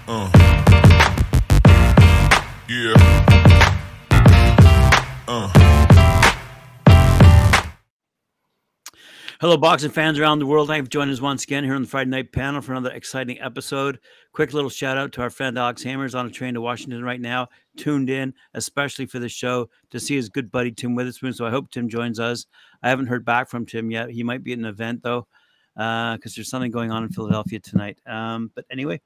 Yeah. Hello, boxing fans around the world. Thank you for joining us once again here on the Friday Night Panel for another exciting episode. Quick little shout out to our friend Alex Hammers on a train to Washington right now, tuned in, especially for the show to see his good buddy Tim Witherspoon. So I hope Tim joins us. I haven't heard back from Tim yet. He might be at an event though, because there's something going on in Philadelphia tonight. But anyway,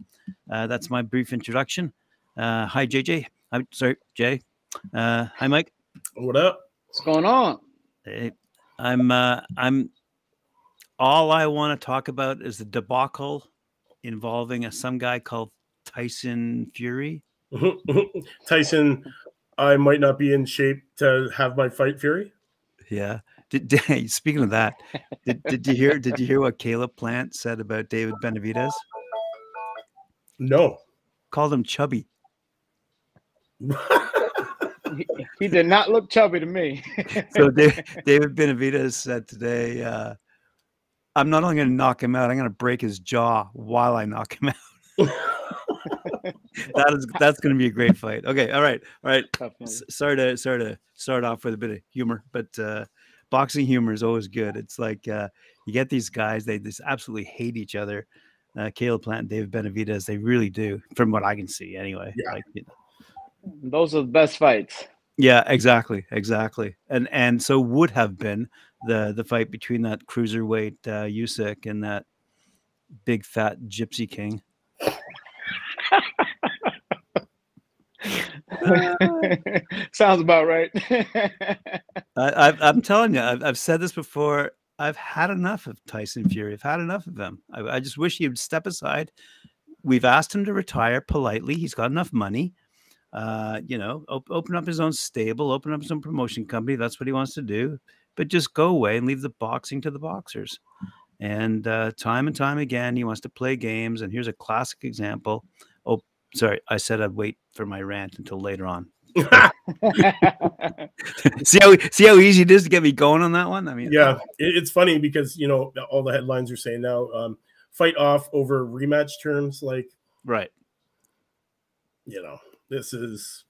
that's my brief introduction. Hi, JJ. I'm sorry, Jay. Hi, Mike. What up? What's going on? Hey, I'm. All I want to talk about is the debacle involving some guy called Tyson Fury. Tyson, I might not be in shape to have my fight Fury. Yeah. Speaking of that, did you hear? Did you hear what Caleb Plant said about David Benavidez? No. Called him chubby. He did not look chubby to me. So David Benavidez said today, I'm not only going to knock him out, I'm going to break his jaw while I knock him out. That's going to be a great fight. Okay, all right. Sorry to start off with a bit of humor, but boxing humor is always good. It's like you get these guys, they just absolutely hate each other. Caleb Plant and David Benavidez, they really do, from what I can see anyway. Yeah. Like, you know. Those are the best fights. Yeah, exactly. And so would have been the fight between that cruiserweight Usyk and that big fat Gypsy King. Sounds about right. I'm telling you, I've said this before. I've had enough of Tyson Fury. I've had enough of him. I just wish he would step aside. We've asked him to retire politely. He's got enough money. Open up his own stable, open up his own promotion company. That's what he wants to do. But just go away and leave the boxing to the boxers. And time and time again, he wants to play games. And here's a classic example. Oh, sorry. I said I'd wait for my rant until later on. see how easy it is to get me going on that one? I mean, yeah, it's funny because, you know, all the headlines are saying now, fight off over rematch terms. Like, right. You know, this is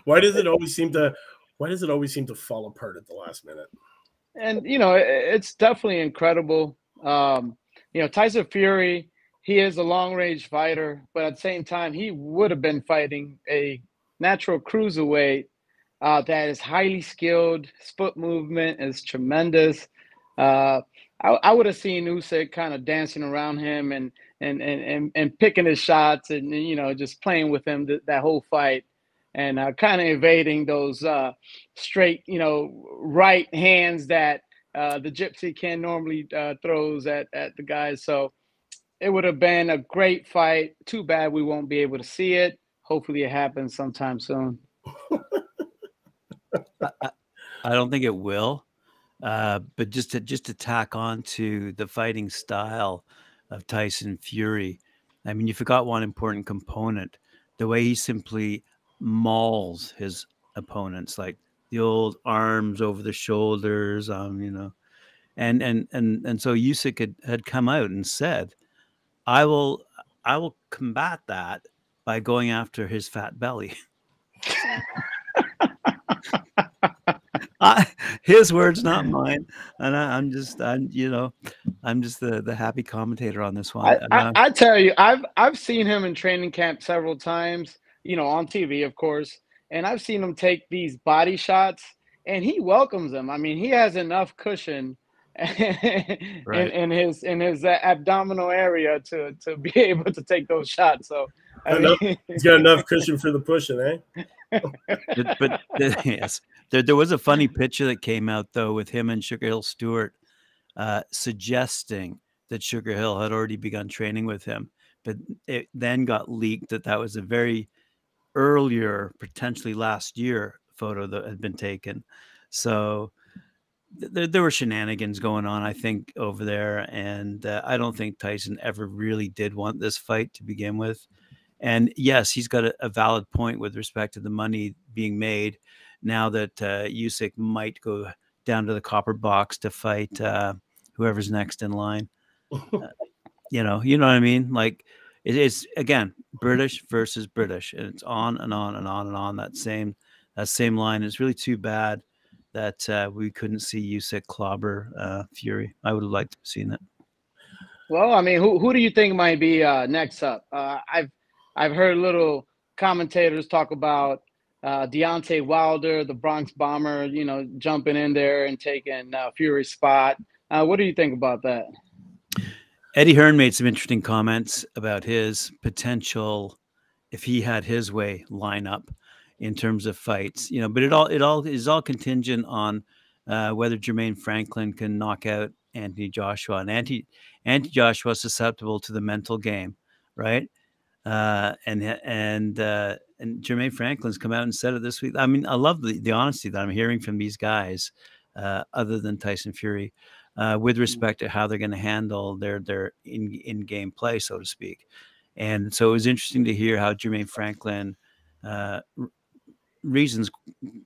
why does it always seem to fall apart at the last minute? And you know, it's definitely incredible. Tyson Fury, he is a long range fighter, but at the same time, he would have been fighting a natural cruiserweight that is highly skilled. Foot movement is tremendous. I would have seen Usyk kind of dancing around him and picking his shots and, you know, just playing with him that whole fight and kind of evading those straight, you know, right hands that the Gypsy King normally throws at the guys. So it would have been a great fight. Too bad we won't be able to see it. Hopefully it happens sometime soon. I don't think it will. But just to tack on to the fighting style of Tyson Fury, I mean, you forgot one important component: the way he simply mauls his opponents, like the old arms over the shoulders, you know, and so Usyk had come out and said, I will combat that by going after his fat belly. His words, not mine. And I'm just the happy commentator on this one. I tell you, I've seen him in training camp several times, you know, on TV, of course, and I've seen him take these body shots, and he welcomes them. I mean, he has enough cushion right. in his abdominal area to be able to take those shots. So he's got enough cushion for the pushing, eh? but yes, there was a funny picture that came out though with him and Sugar Hill Stewart suggesting that Sugar Hill had already begun training with him, but it then got leaked that was a very earlier, potentially last year photo that had been taken. So there were shenanigans going on, I think, over there, and I don't think Tyson ever really did want this fight to begin with. And yes, he's got a valid point with respect to the money being made now that Usyk might go down to the copper box to fight whoever's next in line. You know what I mean? Like, it is, again, British versus British, and it's on and on and on and on that same line. It's really too bad that we couldn't see Usyk clobber Fury. I would have liked to have seen that. Well, I mean, who do you think might be next up? I've heard little commentators talk about Deontay Wilder, the Bronx Bomber, you know, jumping in there and taking Fury's spot. What do you think about that? Eddie Hearn made some interesting comments about his potential, if he had his way, lineup in terms of fights. You know, but it all is all contingent on whether Jermaine Franklin can knock out Anthony Joshua, and Anthony Joshua is susceptible to the mental game, right? And Jermaine Franklin's come out and said it this week. I mean, I love the honesty that I'm hearing from these guys, other than Tyson Fury, with respect to how they're going to handle their in-game play, so to speak. And so it was interesting to hear how Jermaine Franklin reasons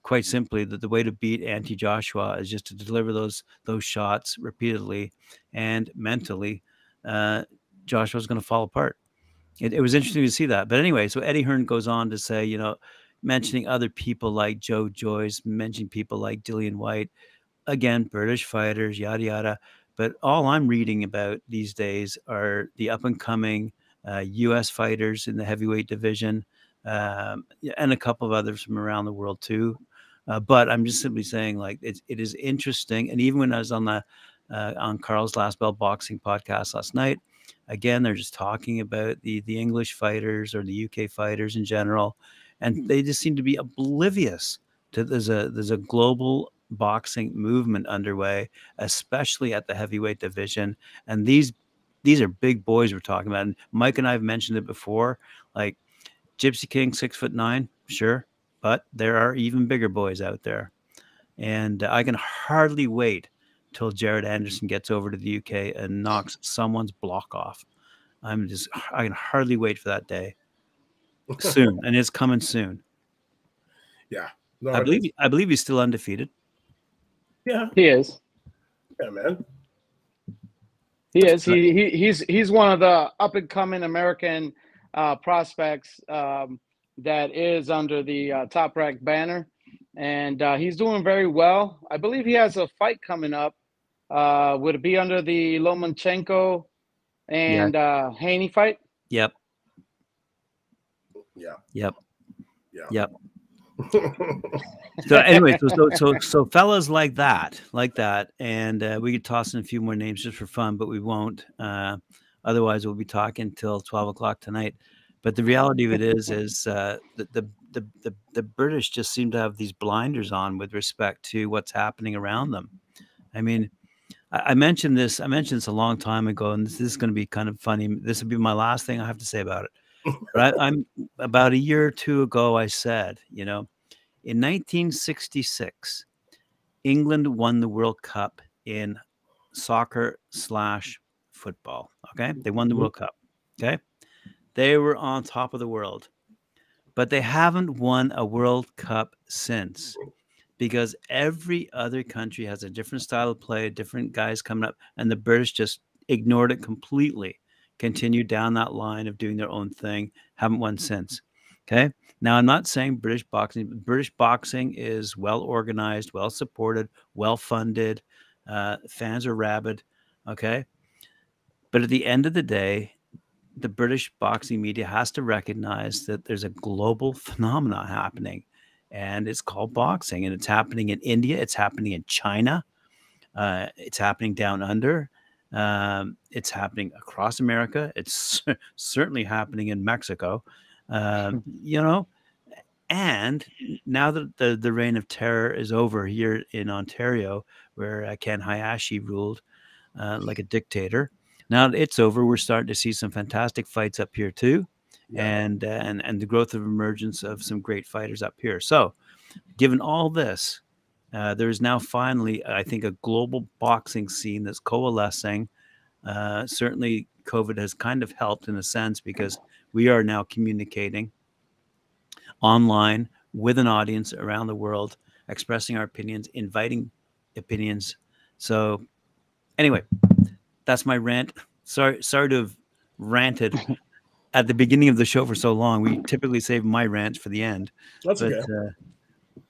quite simply that the way to beat Anthony Joshua is just to deliver those shots repeatedly, and mentally, Joshua's going to fall apart. It was interesting to see that. But anyway, so Eddie Hearn goes on to say, you know, mentioning other people like Joe Joyce, mentioning people like Dillian White, again, British fighters, yada, yada. But all I'm reading about these days are the up-and-coming U.S. fighters in the heavyweight division, and a couple of others from around the world too. But I'm just simply saying, like, it is interesting. And even when I was on Carl's Last Bell Boxing podcast last night, again, they're just talking about the English fighters or the UK fighters in general, and they just seem to be oblivious to there's a global boxing movement underway, especially at the heavyweight division. And these are big boys we're talking about. And Mike and I have mentioned it before, like Gypsy King, 6'9", sure, but there are even bigger boys out there. And I can hardly wait till Jared Anderson gets over to the UK and knocks someone's block off. I can hardly wait for that day. Soon, and it's coming soon. Yeah, no, I believe he's still undefeated. Yeah, He is. yeah, man. He is. He's one of the up and coming American prospects that is under the Top Rank banner, and he's doing very well. I believe he has a fight coming up. Would it be under the Lomachenko and Haney fight? Yep. Yeah. Yep. Yeah. Yep. So anyway, so fellas like that, and we could toss in a few more names just for fun, but we won't. Otherwise, we'll be talking till 12 o'clock tonight. But the reality of it is that the British just seem to have these blinders on with respect to what's happening around them. I mean, I mentioned this a long time ago, and this is going to be kind of funny. This will be my last thing I have to say about it. But I'm about a year or two ago, I said, you know, in 1966, England won the World Cup in soccer/football. Okay. They won the World Cup. Okay. They were on top of the world, but they haven't won a World Cup since, because every other country has a different style of play, different guys coming up, and the British just ignored it completely. Continued down that line of doing their own thing, haven't won since. Okay. Now, I'm not saying British boxing is well organized, well supported, well funded. Fans are rabid. Okay. But at the end of the day, the British boxing media has to recognize that there's a global phenomenon happening, and it's called boxing, and it's happening in India. It's happening in China. It's happening down under. It's happening across America. It's certainly happening in Mexico, you know, and now that the reign of terror is over here in Ontario, where Ken Hayashi ruled like a dictator. Now that it's over, we're starting to see some fantastic fights up here too, and the growth of emergence of some great fighters up here. So, given all this, there is now finally, I think, a global boxing scene that's coalescing. Certainly, COVID has kind of helped in a sense, because we are now communicating online with an audience around the world, expressing our opinions, inviting opinions. So, anyway, that's my rant. Sorry to have ranted at the beginning of the show for so long. We typically save my rants for the end. That's But okay.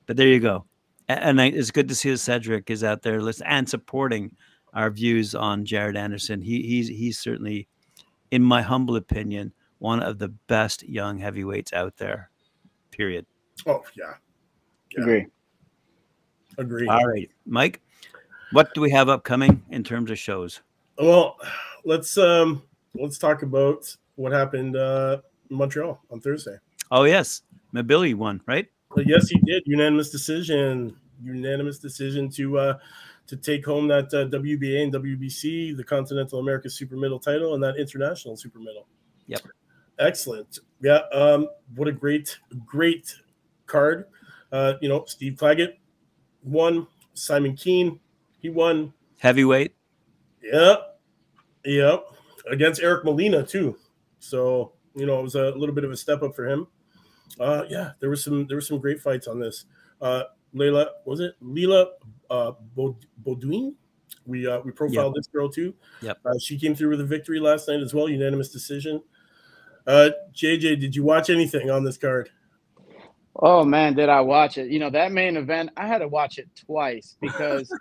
but there you go. And it's good to see that Cedric is out there listening and supporting our views on Jared Anderson. He's certainly, in my humble opinion, one of the best young heavyweights out there. Period. Oh yeah. Agree. All right, Mike. What do we have upcoming in terms of shows? Well, let's talk about what happened in Montreal on Thursday. Oh yes, Billy won, right? Yes, he did. Unanimous decision to take home that WBA and WBC, the Continental America Super Middle title, and that International Super Middle. Yep. Excellent. Yeah. What a great card. Steve Claggett won. Simon Keane, he won. Heavyweight. Yep. Against Eric Molina too. So it was a little bit of a step up for him. There were some great fights on this. Leila Baudouin. We profiled this girl too. Yep. She came through with a victory last night as well, unanimous decision. JJ, did you watch anything on this card? Oh man, did I watch it? That main event, I had to watch it twice because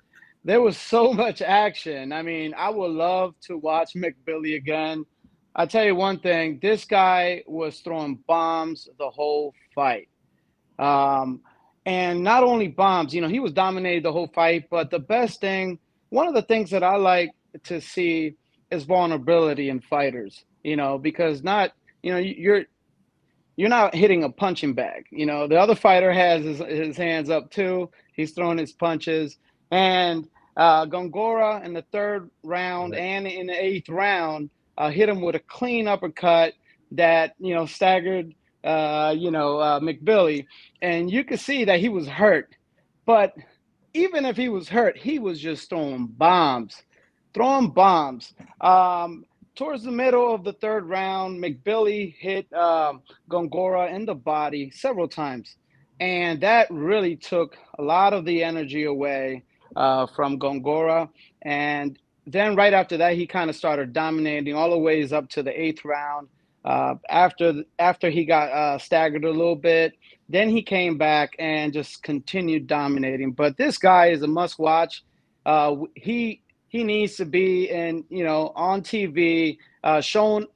there was so much action. I mean, I would love to watch McBilly again. I tell you one thing, this guy was throwing bombs the whole fight. And not only bombs, he was dominating the whole fight, but the best thing, one of the things that I like to see is vulnerability in fighters, because you're not hitting a punching bag. The other fighter has his hands up too. He's throwing his punches. And Gongora in the third round and in the eighth round hit him with a clean uppercut that, staggered, McBilly. And you could see that he was hurt. But even if he was hurt, he was just throwing bombs. Towards the middle of the third round, McBilly hit Gongora in the body several times. And that really took a lot of the energy away from Gongora. And then right after that, he kind of started dominating all the ways up to the eighth round. After he got staggered a little bit, then he came back and just continued dominating. But this guy is a must-watch. He needs to be on TV, shown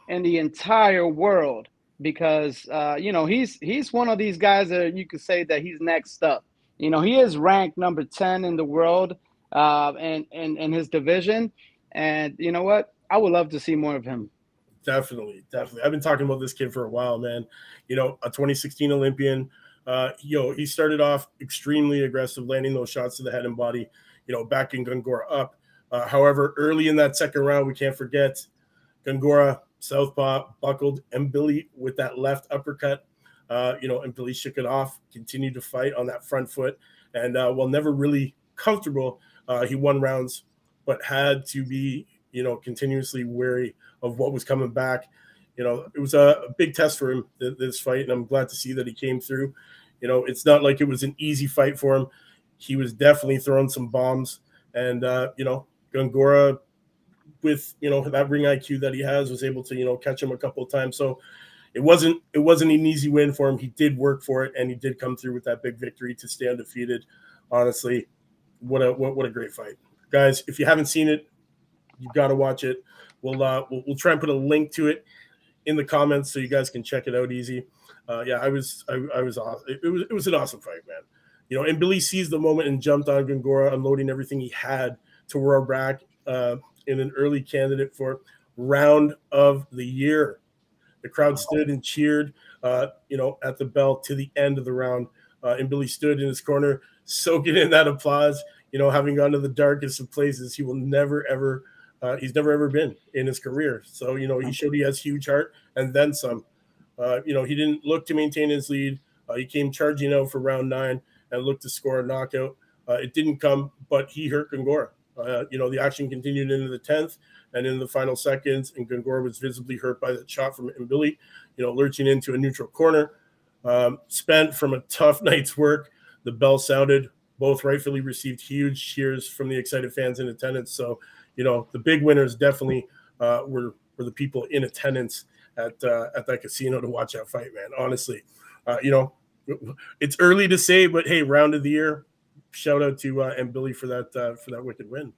in the entire world because he's one of these guys that you could say that he's next up. He is ranked number 10 in the world and in his division. And you know what? I would love to see more of him. Definitely. I've been talking about this kid for a while, man. A 2016 Olympian. He started off extremely aggressive, landing those shots to the head and body, backing Gongora up. However, early in that second round, we can't forget Gongora, southpaw, buckled Billy with that left uppercut. And Billy shook it off, continued to fight on that front foot. And while never really comfortable, he won rounds, but had to be, continuously wary of what was coming back. It was a big test for him, this fight, and I'm glad to see that he came through. It's not like it was an easy fight for him. He was definitely throwing some bombs. And, Gongora, with, that ring IQ that he has, was able to, catch him a couple of times. So it wasn't an easy win for him. He did work for it, and he did come through with that big victory to stay undefeated. Honestly, what a great fight. Guys, if you haven't seen it, you've got to watch it. We'll try and put a link to it in the comments so you guys can check it out easy. I was awesome. It was an awesome fight, man. And Billy seized the moment and jumped on Gongora, unloading everything he had to roar back in an early candidate for round of the year. The crowd stood and cheered, at the bell to the end of the round. And Billy stood in his corner, soaking in that applause, having gone to the darkest of places he will never, ever, he's never, ever been in his career. So, he showed he has huge heart and then some. He didn't look to maintain his lead. He came charging out for round 9 and looked to score a knockout. It didn't come, but he hurt Gongora. The action continued into the 10th and in the final seconds, and Gongora was visibly hurt by the shot from Billy, lurching into a neutral corner. Spent from a tough night's work. The bell sounded. Both rightfully received huge cheers from the excited fans in attendance. So, the big winners definitely were the people in attendance at that casino to watch that fight, man. Honestly, you know, it's early to say, but hey, round of the year, shout out to and Billy for that wicked win.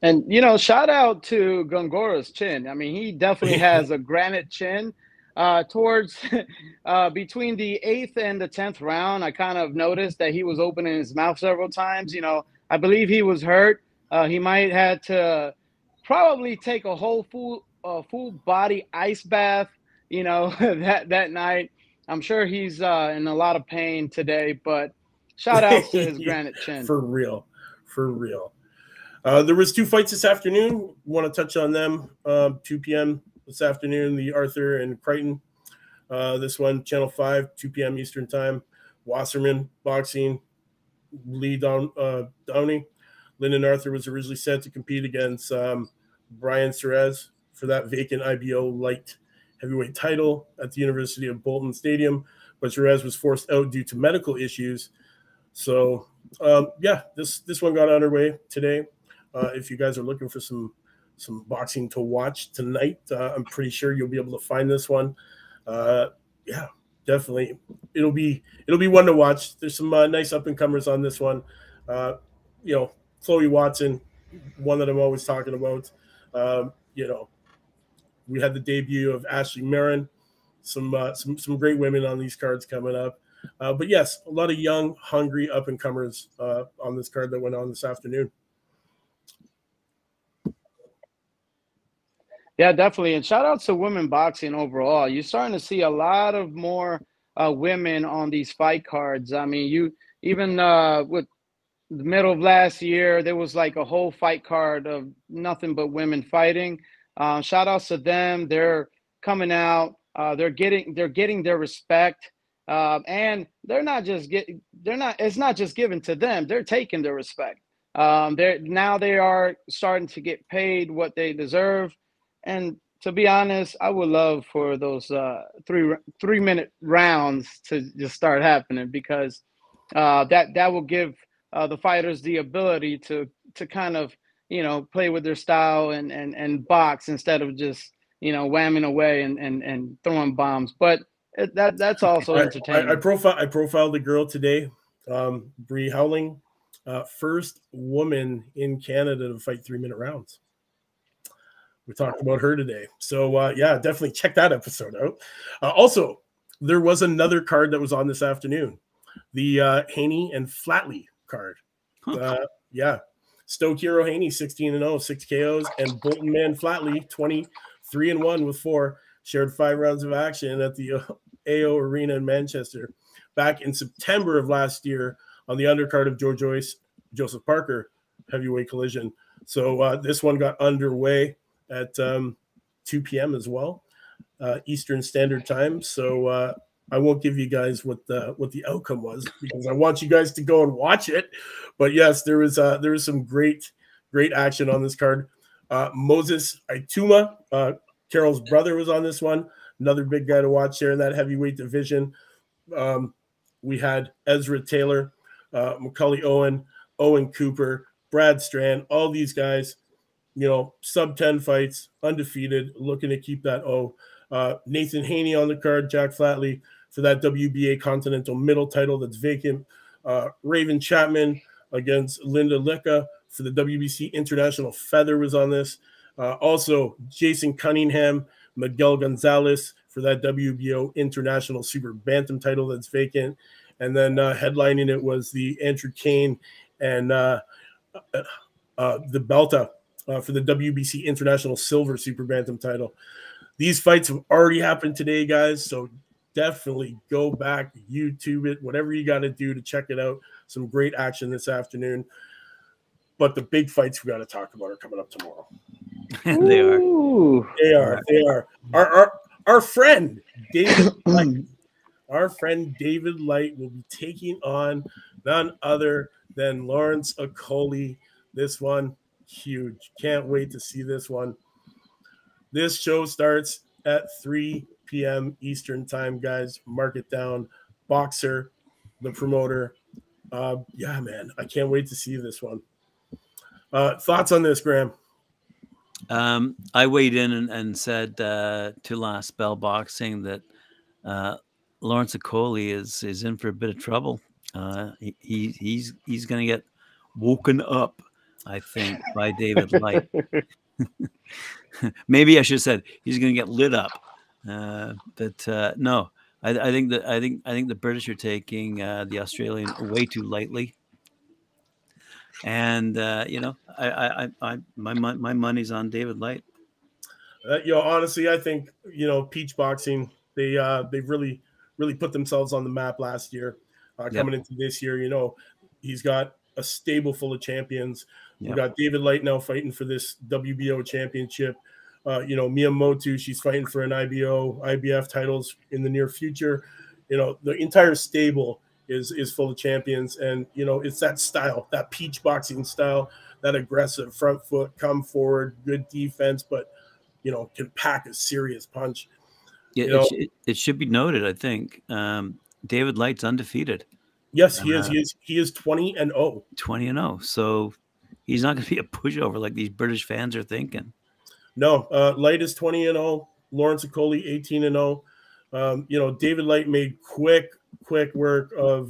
And you know, shout out to Gongora's chin. I mean, he definitely has a granite chin. Towards between the 8th and the 10th round, I kind of noticed that he was opening his mouth several times. You know, I believe he was hurt. He might had to probably take a whole full body ice bath, you know, that night. I'm sure he's in a lot of pain today, but shout out to his granite chin. For real. There was 2 fights this afternoon. Want to touch on them. 2 p.m. this afternoon, the Arthur and Crichton. This one, Channel 5, 2 p.m. Eastern Time. Wasserman Boxing, Lee Downey. Lyndon Arthur was originally set to compete against Brian Cerez for that vacant IBO light heavyweight title at the University of Bolton Stadium, but Cerez was forced out due to medical issues. So, this one got underway today. If you guys are looking for some boxing to watch tonight, I'm pretty sure you'll be able to find this one. Definitely, it'll be one to watch. There's some nice up and comers on this one. You know, Chloe Watson, one that I'm always talking about. You know, we had the debut of Ashley Marin. Some great women on these cards coming up. But yes, a lot of young, hungry up and comers on this card that went on this afternoon. Yeah, definitely. And shout out to women boxing overall. You're starting to see a lot of more women on these fight cards. I mean, even with the middle of last year, there was like a whole fight card of nothing but women fighting. Shout outs to them. They're coming out. They're getting their respect. And it's not just given to them. They're taking their respect. They are starting to get paid what they deserve. And to be honest, I would love for those 3-minute rounds to just start happening, because that will give the fighters the ability to kind of, you know, play with their style and box instead of just, you know, whamming away and throwing bombs. But that's also entertaining. I profiled the girl today, Bree Howling, first woman in Canada to fight 3-minute rounds. We talked about her today. So, definitely check that episode out. Also, there was another card that was on this afternoon, the Haney and Flatley card. Stoke Hero Haney, 16-0, 6 KOs, and Bolton Man Flatley, 23-1 with 4, shared 5 rounds of action at the AO Arena in Manchester back in September of last year on the undercard of Joe Joyce, Joseph Parker heavyweight collision. So this one got underway at 2 p.m. as well, Eastern Standard Time. So I won't give you guys what the outcome was, because I want you guys to go and watch it. But yes, there was some great action on this card. Moses Ituma, Carol's brother, was on this one. Another big guy to watch there in that heavyweight division. We had Ezra Taylor, Macaulay Owen, Owen Cooper, Brad Strand, all these guys, you know, sub-10 fights, undefeated, looking to keep that O. Nathan Haney on the card, Jack Flatley for that WBA Continental middle title that's vacant. Raven Chapman against Linda Licka for the WBC International Feather was on this. Also, Jason Cunningham, Miguel Gonzalez for that WBO International Super Bantam title that's vacant. And then headlining it was the Andrew Kane and the Belta for the WBC International Silver Super Bantam title. These fights have already happened today, guys, so definitely go back, YouTube it, whatever you got to do to check it out. Some great action this afternoon. But the big fights we got to talk about are coming up tomorrow. They are. They are. Our friend David Light, will be taking on none other than Lawrence Okolie. This one, huge. Can't wait to see this one. This show starts at 3 p.m. Eastern time, guys. Mark it down. Boxer, the promoter. Man, I can't wait to see this one. Thoughts on this, Graham? I weighed in and said to Last Bell Boxing that Lawrence Okolie is in for a bit of trouble. He's going to get woken up, I think, by David Light. Maybe I should have said he's going to get lit up. But no, I think the British are taking the Australian way too lightly. And my money's on David Light. Honestly, I think Peach Boxing, they've really put themselves on the map last year. Coming into this year, he's got a stable full of champions. Yep. We've got David Light now fighting for this WBO championship. Miyamoto, she's fighting for an IBF titles in the near future. The entire stable is full of champions, and it's that style, that Peach Boxing style, that aggressive front foot, come forward, good defense, but can pack a serious punch. Yeah, it should be noted, I think, David Light's undefeated. Yes, he is. He is 20-0. 20-0. So he's not going to be a pushover like these British fans are thinking. No, Light is 20-0. Lawrence Okolie 18-0. David Light made quick work of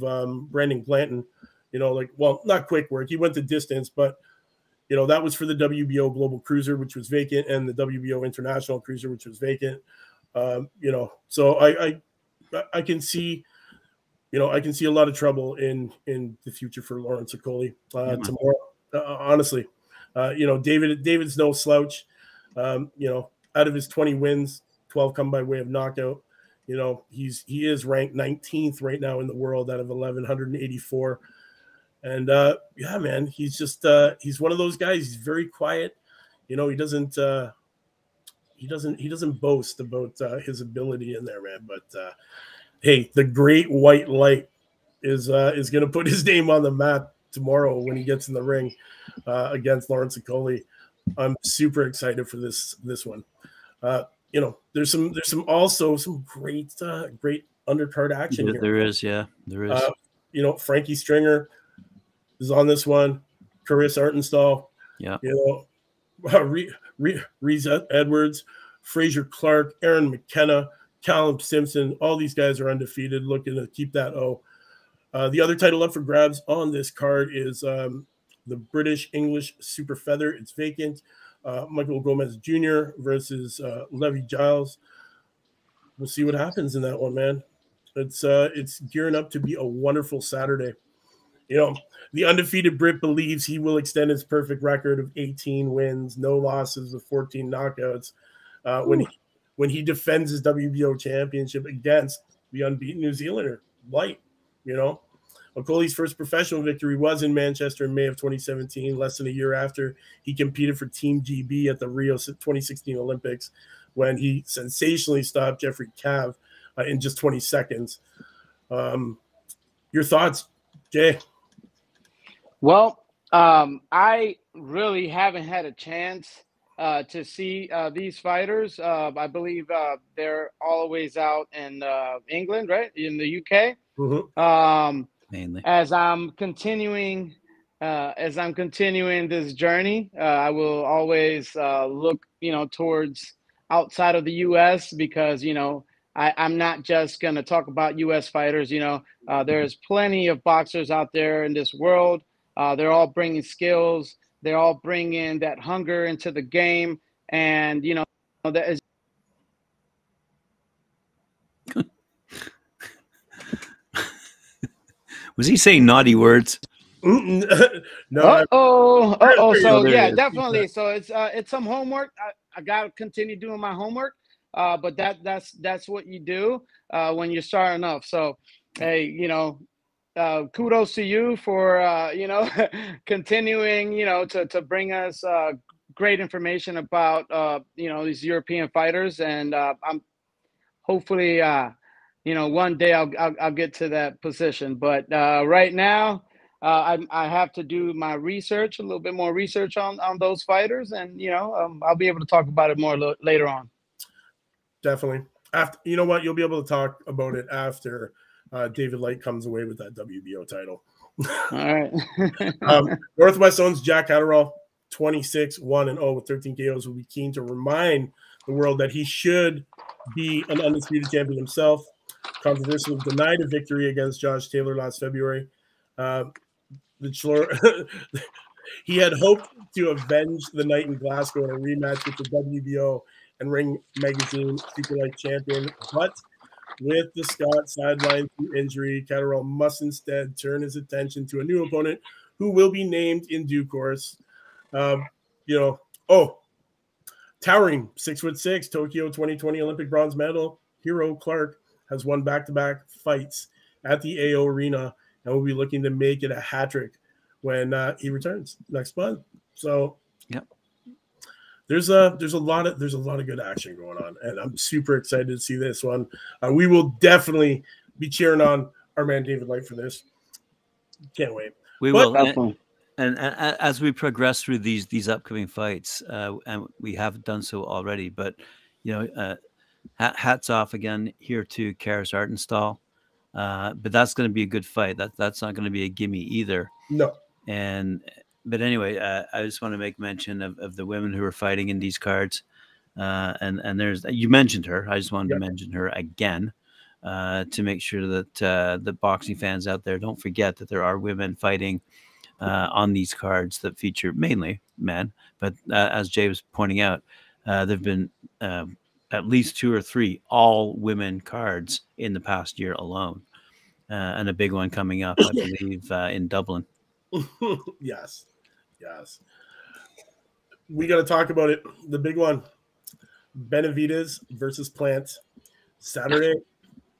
Brandon Glanton. Not quick work. He went the distance, but that was for the WBO Global Cruiser, which was vacant, and the WBO International Cruiser, which was vacant. So I can see, I can see a lot of trouble in the future for Lawrence Okolie tomorrow. Honestly, David's no slouch. Out of his 20 wins, 12 come by way of knockout. He is ranked 19th right now in the world out of 1,184. And man, he's just he's one of those guys. He's very quiet. He doesn't boast about his ability in there, man. But hey, the great White Light is going to put his name on the map tomorrow when he gets in the ring against Lawrence Okolie. I'm super excited for this one. There's some great undercard action here. There is. Frankie Stringer is on this one. Carissa Artenstall. Yeah. Reese Edwards, Fraser Clark, Aaron McKenna, Callum Simpson. All these guys are undefeated, looking to keep that O. The other title up for grabs on this card is the British English Super Feather. It's vacant. Michael Gomez Jr. versus Levi Giles. We'll see what happens in that one, man. It's gearing up to be a wonderful Saturday. The undefeated Brit believes he will extend his perfect record of 18 wins, no losses, with 14 knockouts when he defends his WBO championship against the unbeaten New Zealander, Light. Okolie's first professional victory was in Manchester in May of 2017, less than a year after he competed for Team GB at the Rio 2016 Olympics, when he sensationally stopped Jeffrey Cav in just 20 seconds. Your thoughts, Jay? Well, I really haven't had a chance to see these fighters. I believe they're always out in England, right? In the UK. Mm-hmm. Mainly. As I'm continuing this journey, I will always look, towards outside of the U.S. because, I'm not just going to talk about U.S. fighters. There's plenty of boxers out there in this world. They're all bringing skills. They're all bringing that hunger into the game. And, that is. Was he saying naughty words? No. So yeah, definitely. So it's some homework. I gotta continue doing my homework. But that's what you do when you're starting off. So hey, kudos to you for continuing to bring us great information about these European fighters, and I'm hopefully one day I'll get to that position. But right now I have to do my research, a little bit more research on those fighters, and I'll be able to talk about it more later on. Definitely. After, what, you'll be able to talk about it after David Light comes away with that WBO title. All right. Northwest owns Jack Catterall, 26-1-0 with 13 KOs, will be keen to remind the world that he should be an undisputed champion himself. Controversially denied a victory against Josh Taylor last February. He had hoped to avenge the night in Glasgow in a rematch with the WBO and Ring Magazine Superlight champion, but with the Scot sidelined through injury, Catterall must instead turn his attention to a new opponent who will be named in due course. Towering 6'6", Tokyo 2020 Olympic bronze medal Hero Clark has won back-to-back fights at the AO Arena and will be looking to make it a hat trick when he returns next month. So, yep. There's a lot of good action going on, and I'm super excited to see this one. We will definitely be cheering on our man David Light for this. Can't wait. We will. And as we progress through these upcoming fights, and we have done so already, but hats off again here to Karis Artenstall. But that's going to be a good fight. That's not going to be a gimme either. No. But anyway, I just want to make mention of the women who are fighting in these cards. And there's, you mentioned her. I just wanted to mention her again to make sure that the boxing fans out there don't forget that there are women fighting on these cards that feature mainly men. But as Jay was pointing out, there have been at least 2 or 3 all-women cards in the past year alone. And a big one coming up, I believe, in Dublin. Yes. We got to talk about it. The big one, Benavidez versus Plant, Saturday,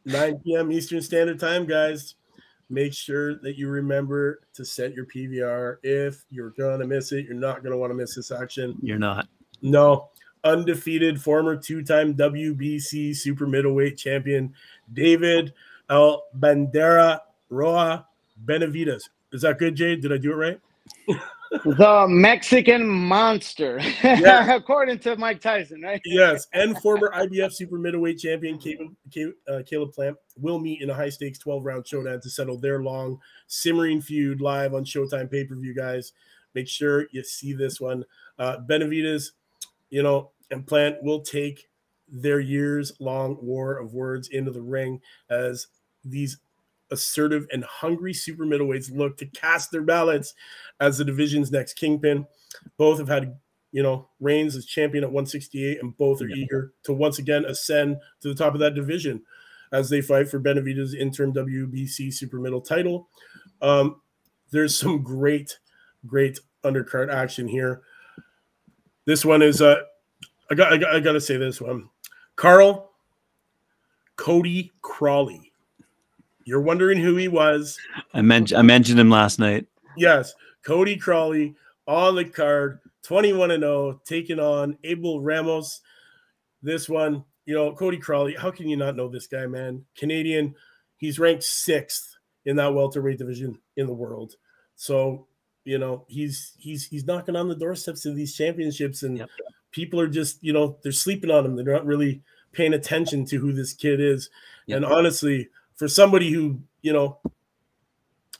9 p.m. Eastern Standard Time, guys. Make sure that you remember to set your PVR. If you're going to miss it, you're not going to want to miss this action. You're not. No. Undefeated former 2-time WBC super middleweight champion David El Bandera Roa Benavidez. Is that good, Jay? Did I do it right? The Mexican monster, according to Mike Tyson, right? Yes, and former IBF super middleweight champion Caleb Plant will meet in a high-stakes 12-round showdown to settle their long, simmering feud live on Showtime pay-per-view, guys. Make sure you see this one. Benavidez, and Plant will take their years-long war of words into the ring as these assertive and hungry super middleweights look to cast their ballots as the division's next kingpin. Both have had, reigns as champion at 168, and both are eager to once again ascend to the top of that division as they fight for Benavidez's interim WBC super middle title. There's some great undercard action here. This one is I gotta say this one. Cody Crawley. You're wondering who he was. I mentioned him last night. Yes, Cody Crawley on the card, 21-0, taking on Abel Ramos. This one, Cody Crawley. How can you not know this guy, man? Canadian. He's ranked 6th in that welterweight division in the world. So, he's knocking on the doorsteps of these championships, and people are just, they're sleeping on him. They're not really paying attention to who this kid is. And honestly, for somebody who,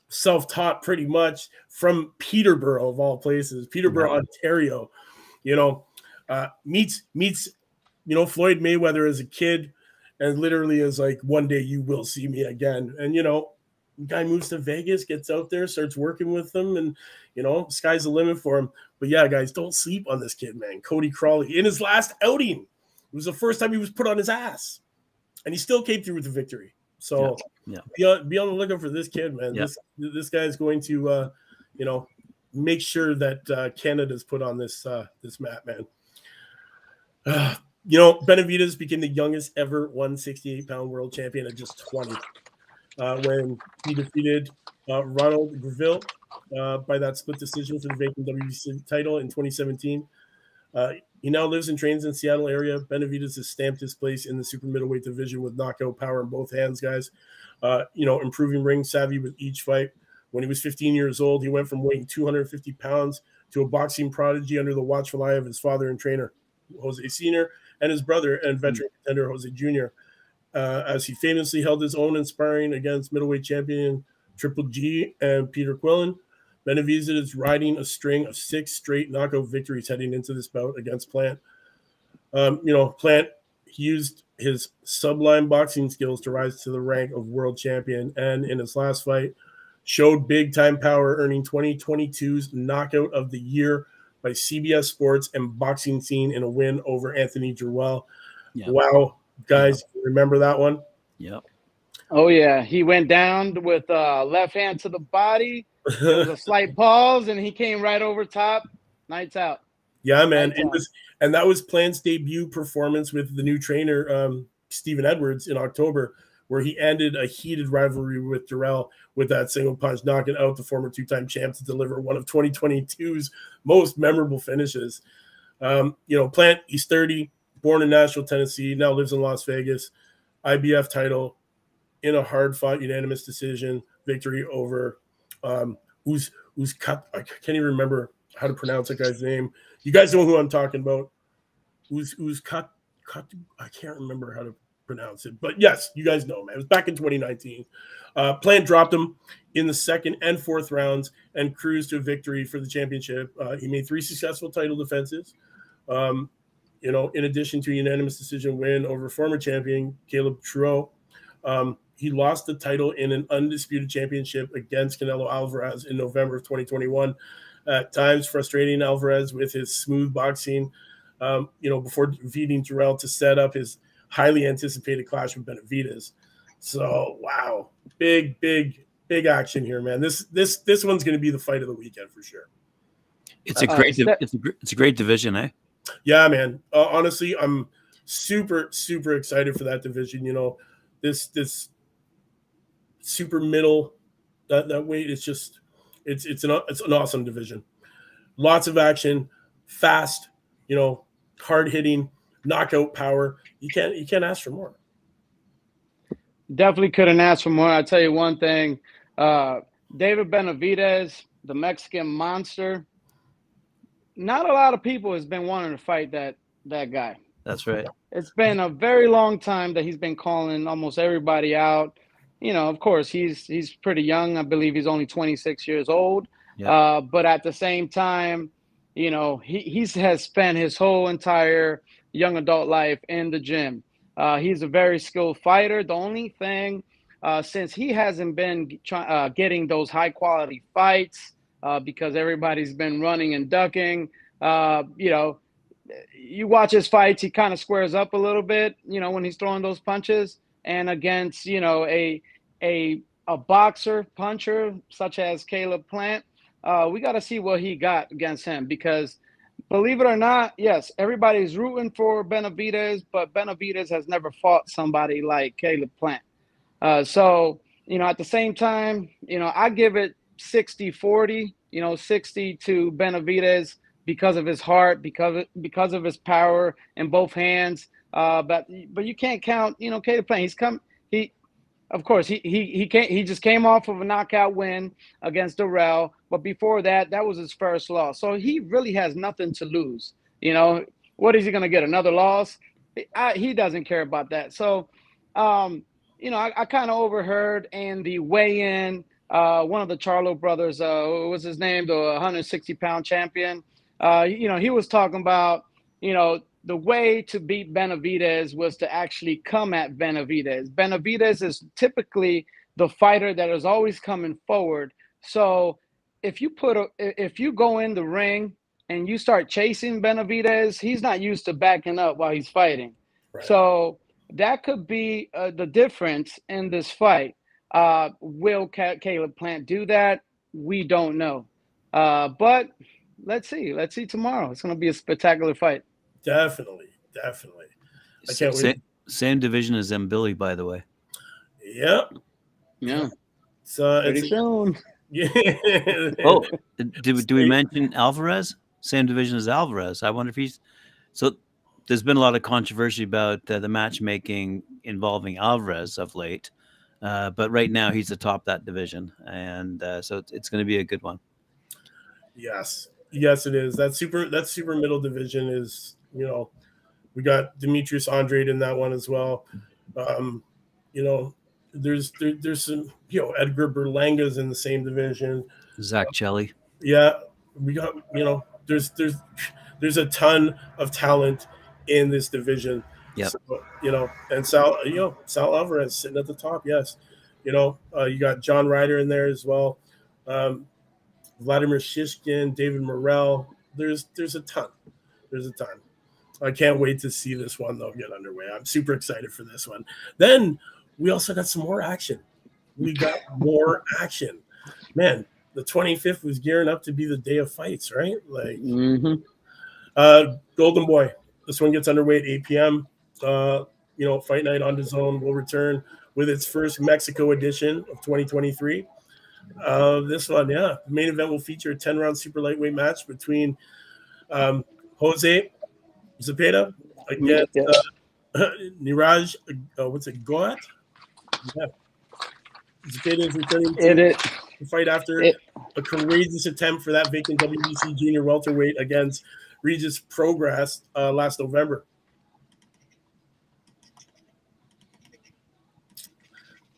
self-taught pretty much from Peterborough of all places, Peterborough, Ontario, meets Floyd Mayweather as a kid, and literally is like, one day you will see me again. And, guy moves to Vegas, gets out there, starts working with them, and, sky's the limit for him. But yeah, guys, don't sleep on this kid, man. Cody Crawley, in his last outing, it was the first time he was put on his ass, and he still came through with the victory. So be on the lookout for this kid, man. This guy is going to, make sure that Canada's put on this map, man. Benavidez became the youngest ever 168-pound world champion at just 20 when he defeated Ronald Greville by that split decision for the vacant WBC title in 2017. He now lives and trains in the Seattle area. Benavidez has stamped his place in the super middleweight division with knockout power in both hands, guys. Improving ring savvy with each fight. When he was 15 years old, he went from weighing 250 pounds to a boxing prodigy under the watchful eye of his father and trainer, Jose Sr., and his brother and veteran contender, Jose Jr., as he famously held his own in sparring against middleweight champion Triple G and Peter Quillen. Benavidez is riding a string of 6 straight knockout victories heading into this bout against Plant. Plant used his sublime boxing skills to rise to the rank of world champion, and in his last fight, showed big-time power, earning 2022's Knockout of the Year by CBS Sports and Boxing Scene in a win over Anthony Jerwell. Yep. Wow, guys, remember that one? Yep. Oh, yeah. He went down with left hand to the body. There was a slight pause, and he came right over top. Nights out. Yeah, man. And that was Plant's debut performance with the new trainer, Stephen Edwards, in October, where he ended a heated rivalry with Dirrell with that single punch, knocking out the former 2-time champ to deliver one of 2022's most memorable finishes. Plant, he's 30, born in Nashville, Tennessee, now lives in Las Vegas. IBF title in a hard-fought unanimous decision victory over who's cut. I can't even remember how to pronounce that guy's name. You guys know who I'm talking about. Who's cut. I can't remember how to pronounce it, but yes, you guys know, man. It was back in 2019. Plant dropped him in the 2nd and 4th rounds and cruised to a victory for the championship. He made 3 successful title defenses. In addition to a unanimous decision win over former champion Caleb Trudeau. He lost the title in an undisputed championship against Canelo Alvarez in November of 2021. At times frustrating Alvarez with his smooth boxing, before defeating Dirrell to set up his highly anticipated clash with Benavidez. So, wow, big action here, man. This one's going to be the fight of the weekend for sure. It's a great division, eh? Yeah, man. Honestly, I'm super excited for that division. This super middle that weight is just it's an awesome division. Lots of action, fast, hard hitting, knockout power. You can't ask for more. Definitely couldn't ask for more. I'll tell you one thing. David Benavidez, the Mexican monster. Not a lot of people has been wanting to fight that guy. That's right. It's been a very long time that he's been calling almost everybody out. Of course, he's pretty young. I believe he's only 26 years old. Yeah. But at the same time, he has spent his whole entire young adult life in the gym. He's a very skilled fighter. The only thing, since he hasn't been getting those high quality fights, because everybody's been running and ducking, you watch his fights, he kind of squares up a little bit, when he's throwing those punches. And against, a boxer puncher such as Caleb Plant, we got to see what he got against him, because believe it or not, yes, everybody's rooting for Benavidez, but Benavidez has never fought somebody like Caleb Plant. So, at the same time, I give it 60-40, 60 to Benavidez because of his heart, because of his power in both hands. But you can't count, Caleb Plant. He just came off of a knockout win against Dirrell, but before that was his first loss. So he really has nothing to lose. What is he going to get? Another loss? He doesn't care about that. So, I kind of overheard in the weigh-in, one of the Charlo brothers, what was his name? The 160-pound champion. He was talking about, the way to beat Benavidez was to actually come at Benavidez. Benavidez is typically the fighter that is always coming forward. So if you go in the ring and you start chasing Benavidez, he's not used to backing up while he's fighting. Right. So that could be the difference in this fight. Will Caleb Plant do that? We don't know. But let's see. Let's see tomorrow. It's going to be a spectacular fight. Definitely. I can't wait. Same division as Billy, by the way. Yep. Yeah. So pretty soon. Yeah. Oh, do we mention Alvarez? Same division as Alvarez. I wonder if he's. So there's been a lot of controversy about the matchmaking involving Alvarez of late, but right now he's atop that division, and so it's going to be a good one. Yes, it is. That super middle division is. We got Demetrius Andrade in that one as well. There's some, Edgar Berlanga's in the same division. Zach Chelly. Yeah, we got, there's a ton of talent in this division. Yep. So, and Sal Alvarez sitting at the top. Yes. You got John Ryder in there as well. Vladimir Shishkin, David Morrell. There's a ton. There's a ton. I can't wait to see this one, though, get underway. I'm super excited for this one. Then we also got some more action. We got more action. Man, the 25th was gearing up to be the day of fights, right? Like, Golden Boy. This one gets underway at 8 p.m. Fight Night on DAZN will return with its first Mexico edition of 2023. This one, the main event will feature a 10-round super lightweight match between Jose Zepeda against Niraj. Goat? Yeah. Zepeda is returning to fight after a courageous attempt for that vacant WBC junior welterweight against Regis Prograis last November.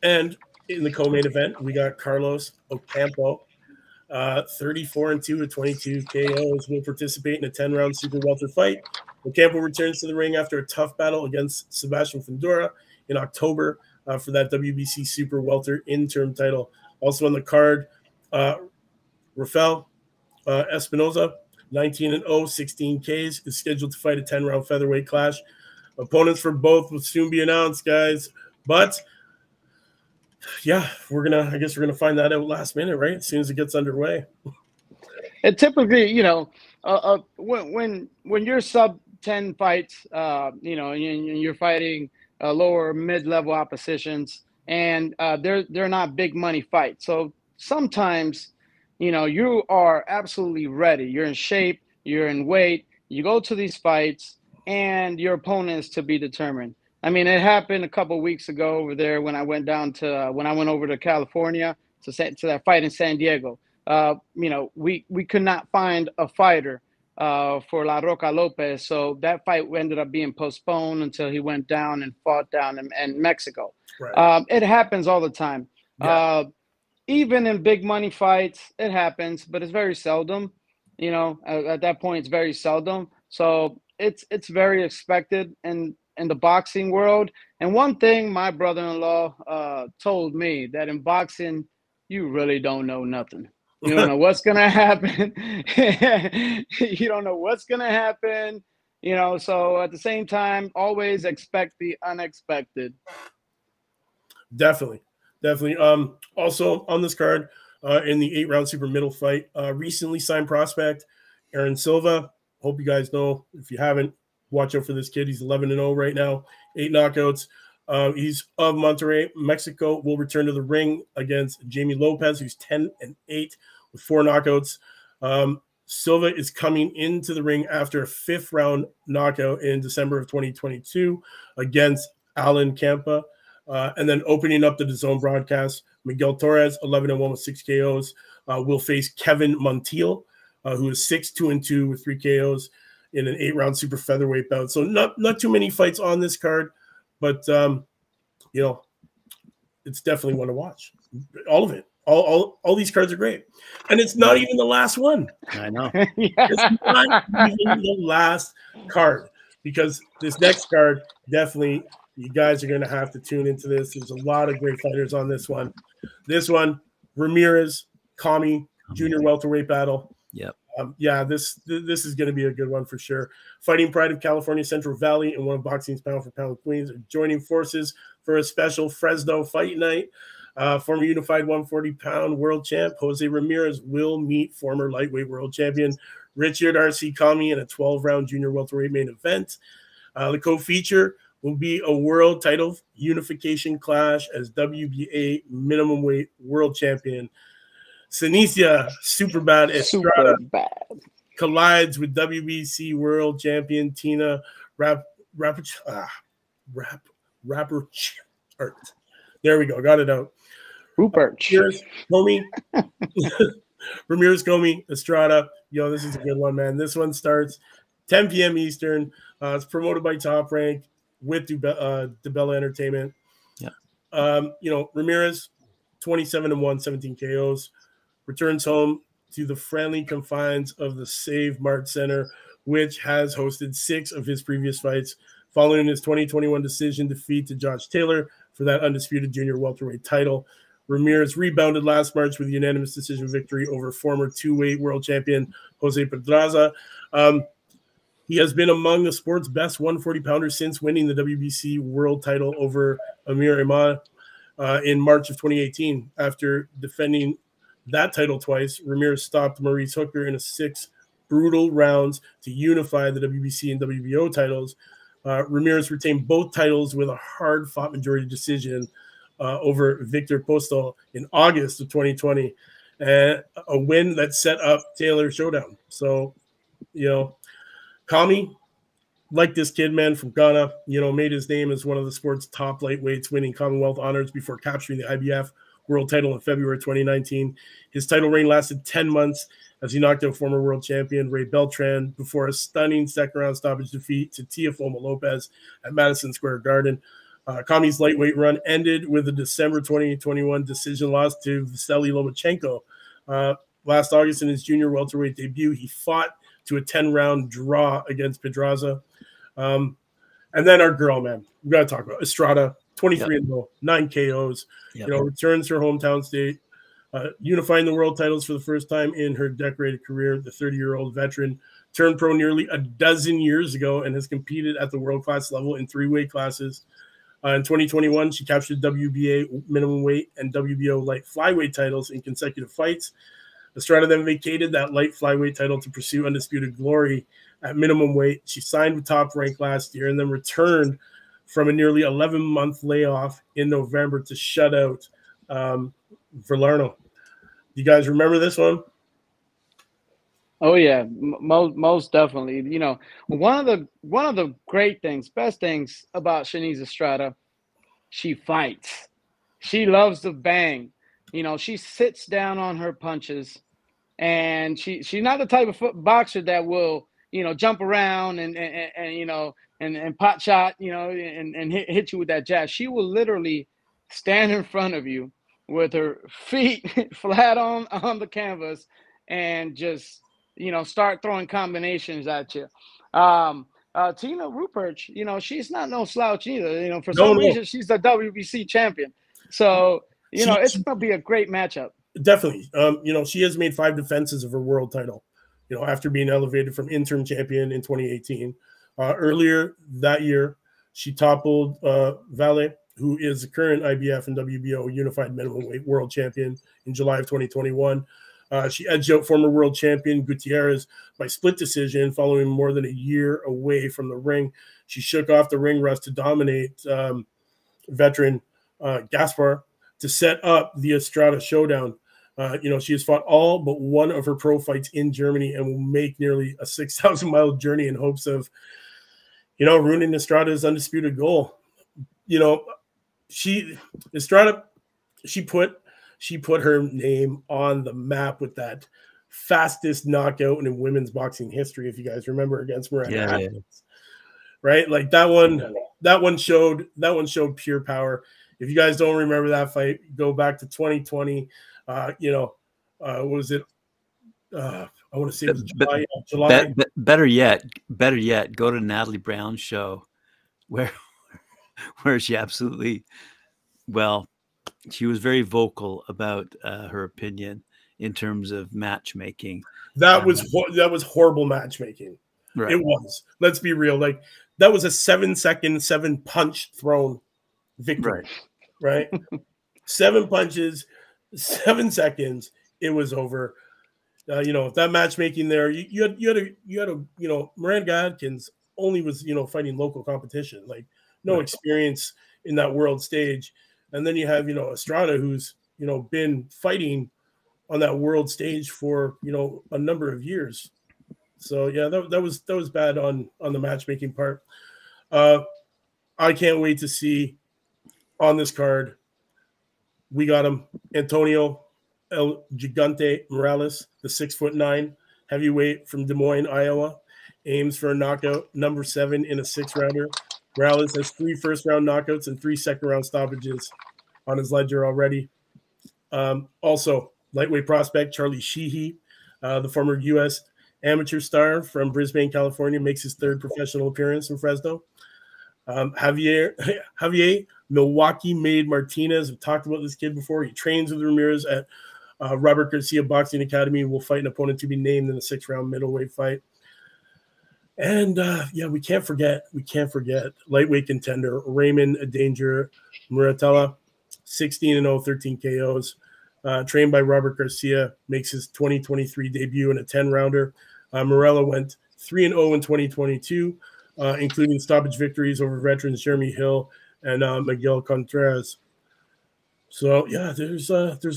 And in the co-main event, we got Carlos Ocampo, 34-2 with 22 KOs, will participate in a 10-round super welter fight. Ocampo returns to the ring after a tough battle against Sebastian Fundora in October for that WBC super welter interim title. Also on the card, Rafael Espinoza, 19-0, 16 Ks, is scheduled to fight a 10-round featherweight clash. Opponents for both will soon be announced, guys. But yeah, I guess we're gonna find that out last minute, right? As soon as it gets underway. And typically, when you're sub 10 fights, you're fighting lower mid-level oppositions, and they're not big money fights. So sometimes, you are absolutely ready. You're in shape. You're in weight. You go to these fights, and your opponent is to be determined. I mean, it happened a couple of weeks ago over there when I went over to California to that fight in San Diego. We could not find a fighter for La Roca Lopez, so that fight ended up being postponed until he went down and fought down in Mexico. Right. It happens all the time. Yeah. Even in big money fights, it happens, but it's very seldom. At that point, it's very seldom. So it's very expected in the boxing world. And one thing my brother-in-law told me, that in boxing, you really don't know nothing. You don't know what's going to happen. You don't know what's going to happen. So at the same time, always expect the unexpected. Definitely. Also on this card, in the 8-round super middle fight, recently signed prospect Aaron Silva. Hope you guys know. If you haven't, watch out for this kid. He's 11-0 right now, 8 knockouts. He's of Monterrey, Mexico. Will return to the ring against Jamie Lopez, who's 10-8 with 4 knockouts. Silva is coming into the ring after a 5th-round knockout in December of 2022 against Alan Campa. And then opening up the DAZN broadcast, Miguel Torres, 11-1 with 6 KOs, will face Kevin Montiel, who is 6-2-2 with 3 KOs in an 8-round super featherweight bout. So not too many fights on this card, but it's definitely one to watch. All of it. All these cards are great. And it's not even the last one. I know. It's not even the last card, because this next card, definitely, you guys are going to have to tune into this. There's a lot of great fighters on this one. This one, Ramirez, Kami, junior welterweight battle. Yep. This is going to be a good one for sure. Fighting Pride of California Central Valley and one of boxing's pound for pound queens are joining forces for a special Fresno fight night. Former unified 140-pound world champ Jose Ramirez will meet former lightweight world champion Richard R.C. Kami in a 12-round junior welterweight main event. The co-feature will be a world title unification clash as WBA minimum weight world champion Senicia Superbad Estrada collides with WBC world champion Tina Rapper. There we go. Got it out. Rupert. Ramirez, Gomi, Estrada. This is a good one, man. This one starts 10 p.m. Eastern. It's promoted by Top Rank with DeBella Entertainment. Yeah. Ramirez, 27-1, 17 KOs. returns home to the friendly confines of the Save Mart Center, which has hosted 6 of his previous fights, following his 2021 decision defeat to Josh Taylor for that undisputed junior welterweight title. Ramirez rebounded last March with a unanimous decision victory over former two-weight world champion Jose Pedraza. He has been among the sport's best 140-pounders since winning the WBC world title over Amir Imad in March of 2018. After defending that title twice, Ramirez stopped Maurice Hooker in 6 brutal rounds to unify the WBC and WBO titles. Ramirez retained both titles with a hard-fought majority decision over Victor Postol in August of 2020, and a win that set up Taylor showdown. So, Kami, like this kid, man, from Ghana, made his name as one of the sport's top lightweights, winning Commonwealth honors before capturing the IBF world title in February 2019. His title reign lasted 10 months as he knocked out former world champion Ray Beltran before a stunning second-round stoppage defeat to Teofimo Lopez at Madison Square Garden. Kami's lightweight run ended with a December 2021 decision loss to Vasily Lomachenko. Last August, in his junior welterweight debut, he fought to a 10-round draw against Pedraza. And then our girl, man, we got to talk about Estrada, 23-0, 9 KOs, returns to her hometown state, unifying the world titles for the first time in her decorated career. The 30-year-old veteran turned pro nearly a dozen years ago and has competed at the world-class level in 3 weight classes. In 2021, she captured WBA minimum weight and WBO light flyweight titles in consecutive fights. Estrada then vacated that light flyweight title to pursue undisputed glory at minimum weight. She signed with Top Rank last year and then returned from a nearly 11-month layoff in November to shut out Verlarno. You guys remember this one? Oh yeah, most definitely. One of the great things, best things about Shanice Estrada, she fights. She loves to bang. She sits down on her punches, and she's not the type of boxer that will jump around and pot shot and hit you with that jab. She will literally stand in front of you with her feet flat on the canvas and just start throwing combinations at you. Tina Rupert, she's not no slouch either. For some reason, she's the WBC champion. So, it's going to be a great matchup. Definitely. She has made 5 defenses of her world title, after being elevated from interim champion in 2018. Earlier that year, she toppled Valle, who is the current IBF and WBO unified minimum weight world champion, in July of 2021. She edged out former world champion Gutierrez by split decision following more than a year away from the ring. She shook off the ring rust to dominate veteran Gaspar to set up the Estrada showdown. She has fought all but one of her pro fights in Germany and will make nearly a 6,000-mile journey in hopes of, ruining Estrada's undisputed goal. Estrada put her name on the map with that fastest knockout in women's boxing history, if you guys remember, against Miranda Atkins. Right? Like that one showed pure power. If you guys don't remember that fight, go back to 2020. What was it? I want to say it was July. Better yet, go to Natalie Brown's show where she absolutely, she was very vocal about her opinion in terms of matchmaking. That was horrible matchmaking. Right. It was. Let's be real. Like that was a 7-second, 7-punch thrown victory. Right? 7 punches, 7 seconds. It was over. That matchmaking there. You had a Miranda Atkins only was fighting local competition, like no experience in that world stage. And then you have, Estrada, who's, been fighting on that world stage for, a number of years. So, yeah, that was bad on the matchmaking part. I can't wait to see on this card. We got him, Antonio El Gigante Morales, the 6'9" heavyweight from Des Moines, Iowa, aims for a knockout, number 7 in a 6-rounder. Morales has 3 first-round knockouts and 3 second-round stoppages on his ledger already. Also, lightweight prospect Charlie Sheehy, the former U.S. amateur star from Brisbane, California, makes his third professional appearance in Fresno. Javier Milwaukee-made Martinez. We've talked about this kid before. He trains with Ramirez at Robert Garcia Boxing Academy. Will fight an opponent to be named in the 6th-round middleweight fight. And we can't forget lightweight contender Raymond Danger Muratella, 16-0, 13 KOs. Trained by Robert Garcia, makes his 2023 debut in a 10-rounder. Morella went 3-0 in 2022, including stoppage victories over veterans Jeremy Hill and Miguel Contreras. So yeah, there's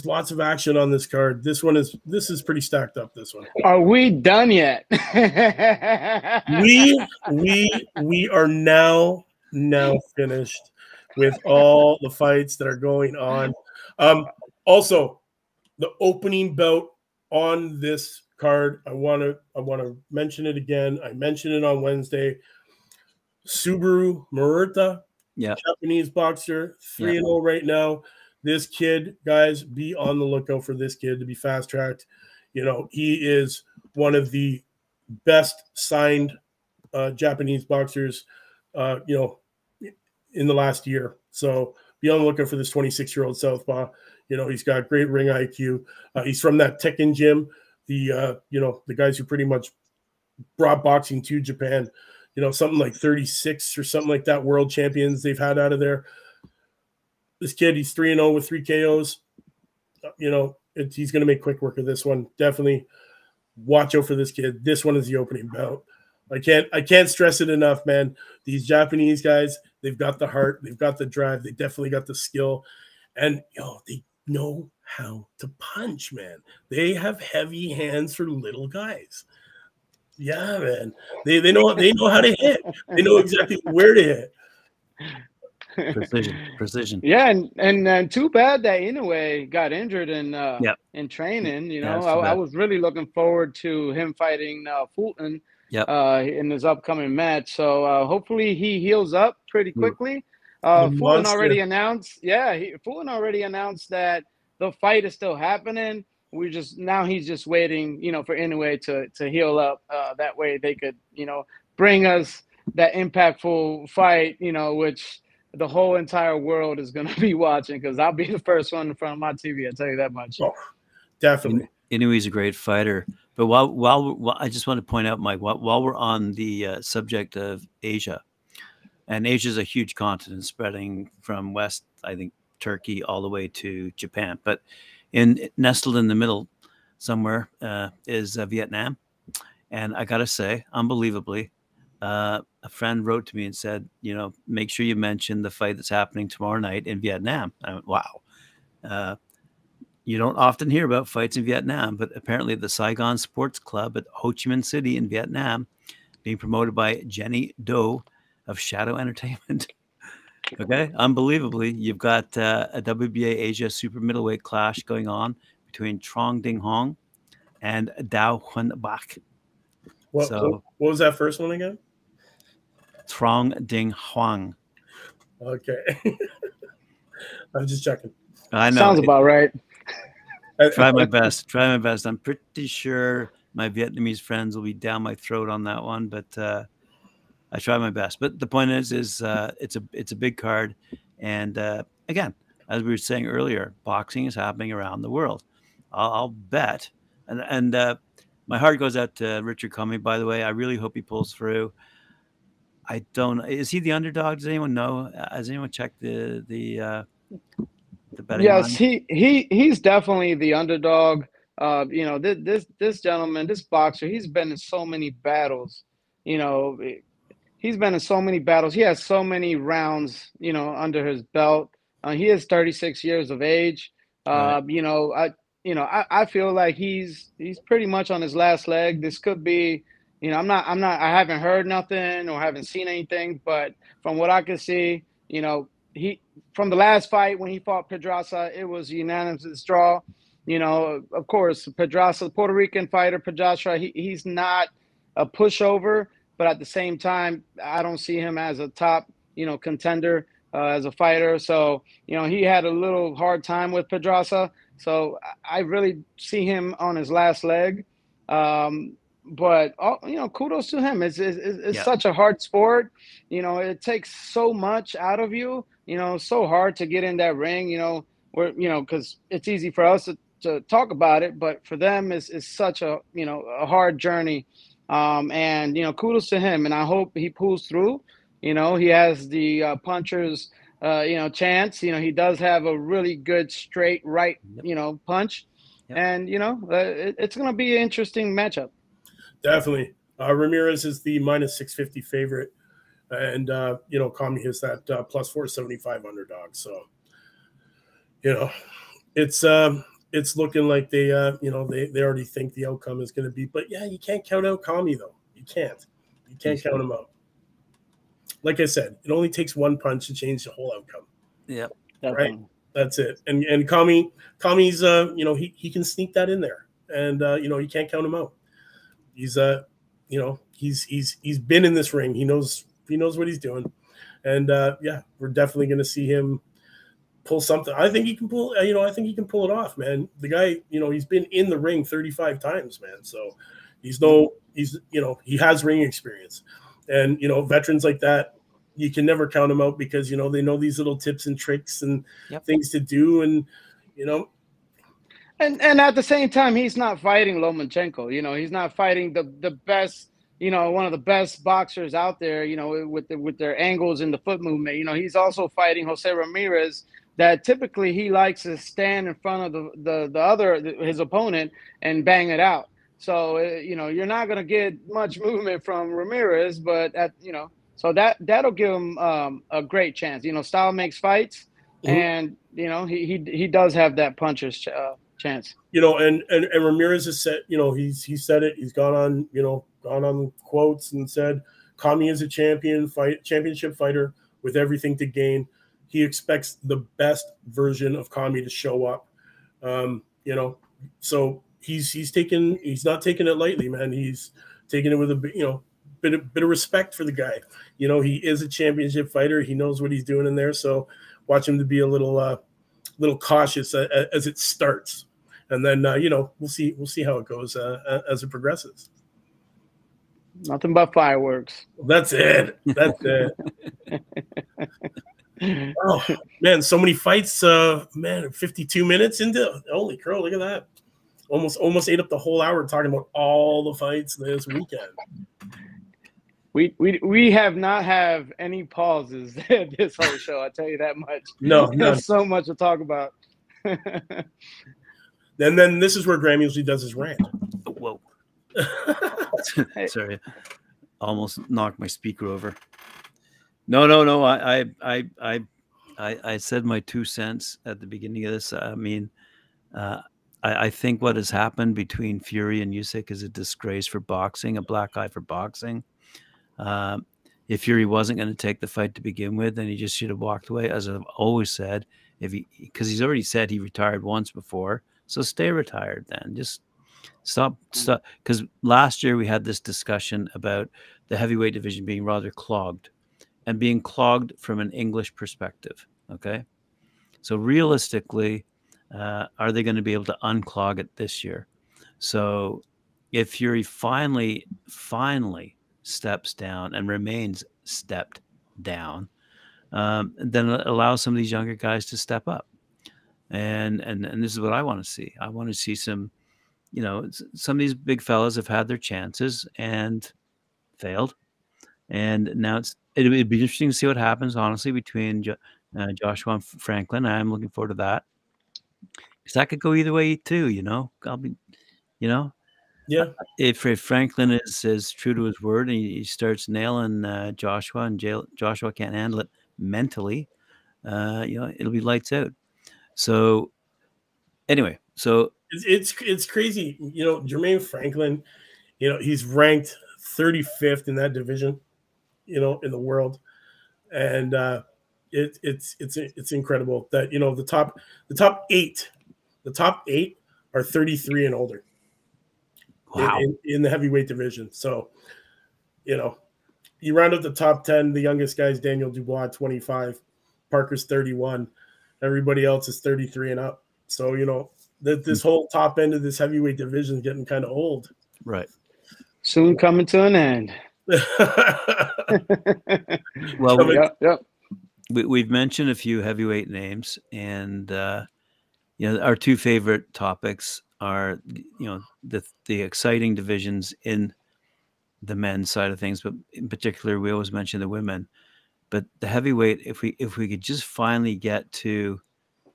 lots of action on this card. This is pretty stacked up. This one. Are we done yet? we are now finished with all the fights that are going on. Also, the opening bout on this card, I want to mention it again. I mentioned it on Wednesday. Subaru Murata, Japanese boxer, 3-0 right now. This kid, guys, be on the lookout for this kid to be fast-tracked. You know, he is one of the best signed Japanese boxers, in the last year. So be on the lookout for this 26-year-old southpaw. You know, he's got great ring IQ. He's from that Tekken gym, the guys who pretty much brought boxing to Japan. You know, something like 36 or something like that world champions they've had out of there. This kid, he's 3-0 with 3 KOs. He's going to make quick work of this one. Definitely watch out for this kid. This one is the opening bout. I can't stress it enough, man. These Japanese guys, they've got the heart, they've got the drive, they definitely got the skill, and they know how to punch, man. They have heavy hands for little guys. Yeah, man. They know how to hit. They know exactly where to hit. Precision. Yeah, and too bad that Inoue got injured in training. You know, I was really looking forward to him fighting Fulton in his upcoming match. So hopefully he heals up pretty quickly. Fulton already announced. Fulton already announced that the fight is still happening. He's just waiting, for Inoue to heal up. That way they could, bring us that impactful fight, which the whole entire world is going to be watching, because I'll be the first one in front of my TV. I'll tell you that much. Oh, definitely. Inoue's a great fighter. But while I just want to point out, Mike, while we're on the subject of Asia, and Asia is a huge continent spreading from west, I think, Turkey all the way to Japan. But nestled in the middle somewhere is Vietnam. And I got to say, unbelievably, a friend wrote to me and said, make sure you mention the fight that's happening tomorrow night in Vietnam. I went, wow. You don't often hear about fights in Vietnam, but apparently the Saigon Sports Club at Ho Chi Minh City in Vietnam, being promoted by Jenny Do of Shadow Entertainment. Okay, unbelievably, you've got a WBA Asia super middleweight clash going on between Trong Ding Hong and Dao Hun Bak. What was that first one again? Trong Ding Huang. Okay. I'm just checking. I know. Sounds about right. Try my best. I'm pretty sure my Vietnamese friends will be down my throat on that one, but I try my best. But the point is it's a big card. And again, as we were saying earlier, boxing is happening around the world. I'll bet. And my heart goes out to Richard Cumming, by the way. I really hope he pulls through. I don't. Is he the underdog? Does anyone know? Has anyone checked the betting? Yes, he's definitely the underdog. This gentleman, this boxer, he's been in so many battles. He's been in so many battles. He has so many rounds, under his belt. He is 36 years of age. Right. I feel like he's pretty much on his last leg. This could be. I haven't heard nothing or haven't seen anything, but from what I can see, from the last fight when he fought Pedraza, it was unanimous draw. Of course, Pedraza, the Puerto Rican fighter, Pedraza, he's not a pushover, but at the same time, I don't see him as a top, contender as a fighter. So, he had a little hard time with Pedraza. So I really see him on his last leg. But kudos to him. It's Yeah. such a hard sport. It takes so much out of you. So hard to get in that ring. Where because it's easy for us to talk about it, but for them is such a a hard journey. And kudos to him, and I hope he pulls through. He has the puncher's chance. He does have a really good straight right punch. Yep. And it's going to be an interesting matchup. Definitely. Ramirez is the minus 650 favorite, and Kami is that plus 475 underdog. So it's looking like they already think the outcome is going to be. But yeah, you can't count out Kami though. You can't count him out. Like I said, it only takes one punch to change the whole outcome. Yeah. Right. That's it. And Kami's he can sneak that in there, and you can't count him out. He's he's been in this ring. He knows what he's doing, and we're definitely going to see him pull something. I think he can pull. I think he can pull it off, man. The guy, he's been in the ring 35 times, man. So he has ring experience, and veterans like that, you can never count them out because they know these little tips and tricks and things to do, and And at the same time, he's not fighting Lomachenko. He's not fighting the best, one of the best boxers out there. With their angles in the foot movement. He's also fighting Jose Ramirez. That typically he likes to stand in front of his opponent and bang it out. So you're not going to get much movement from Ramirez, but so that'll give him a great chance. Style makes fights, and he does have that puncher's chance. And Ramirez has said, he said it. He's gone on quotes and said, Kami is a championship fighter with everything to gain. He expects the best version of Kami to show up. So he's not taking it lightly, man. He's taking it with a bit of respect for the guy. He is a championship fighter. He knows what he's doing in there. So watch him to be a little cautious as it starts. And then we'll see how it goes as it progresses. Nothing but fireworks. That's it. Oh man, so many fights. 52 minutes into. Holy crow! Look at that. Almost ate up the whole hour talking about all the fights this weekend. We have not have any pauses this whole show. I tell you that much. No, there's so much to talk about. And then this is where Graham usually does his rant. Whoa. Sorry. Almost knocked my speaker over. No. I said my 2 cents at the beginning of this. I mean, I think what has happened between Fury and Usyk is a disgrace for boxing, a black eye for boxing. If Fury wasn't going to take the fight to begin with, then he just should have walked away, as I've always said. Because he's already said he retired once before. So stay retired then. Just stop. Because last year we had this discussion about the heavyweight division being rather clogged, and being clogged from an English perspective. Okay. So realistically, are they going to be able to unclog it this year? So if Fury finally steps down and remains stepped down, then it allows some of these younger guys to step up. And this is what I want to see. I want to see some of these big fellas have had their chances and failed. And now it'd be interesting to see what happens, honestly, between Joshua and Franklin. I'm looking forward to that. Because that could go either way too, I'll be, Yeah. If Franklin is true to his word and he starts nailing Joshua, and Joshua can't handle it mentally, it'll be lights out. So anyway, it's crazy. Jermaine Franklin, he's ranked 35th in that division, in the world. And it's incredible that, the top eight are 33 and older. wow. In the heavyweight division. So, you round up the top 10, the youngest guy is Daniel Dubois, 25. Parker's 31. Everybody else is 33 and up. So, you know, this whole top end of this heavyweight division is getting kind of old. Right. Soon coming to an end. Well, yep. We've mentioned a few heavyweight names, and you know, our two favorite topics are, you know, the exciting divisions in the men's side of things, but in particular, we always mention the women. But the heavyweight, if we could just finally get to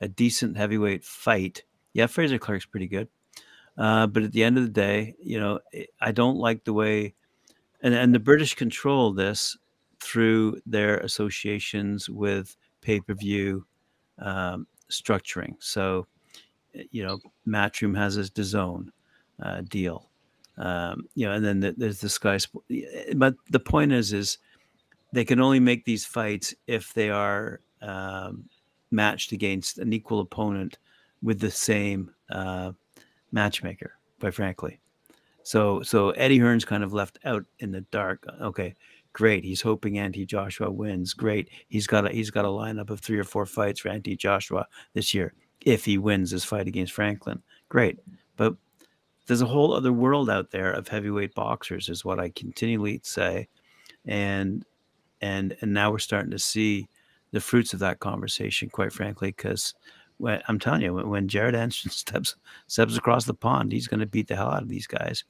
a decent heavyweight fight, yeah, Fraser Clark's pretty good, but at the end of the day, you know, I don't like the way, and the British control this through their associations with pay-per-view structuring. So, you know, Matchroom has his DAZN deal, you know, and then there's the Sky Sport. But the point is they can only make these fights if they are matched against an equal opponent with the same matchmaker, quite frankly. So Eddie Hearn's kind of left out in the dark. Okay, great. He's hoping Anthony Joshua wins. Great. He's got a lineup of 3 or 4 fights for Anthony Joshua this year. If he wins his fight against Franklin, great. But there's a whole other world out there of heavyweight boxers, is what I continually say. And now we're starting to see the fruits of that conversation, quite frankly, because I'm telling you, when Jared Anderson steps across the pond, he's going to beat the hell out of these guys.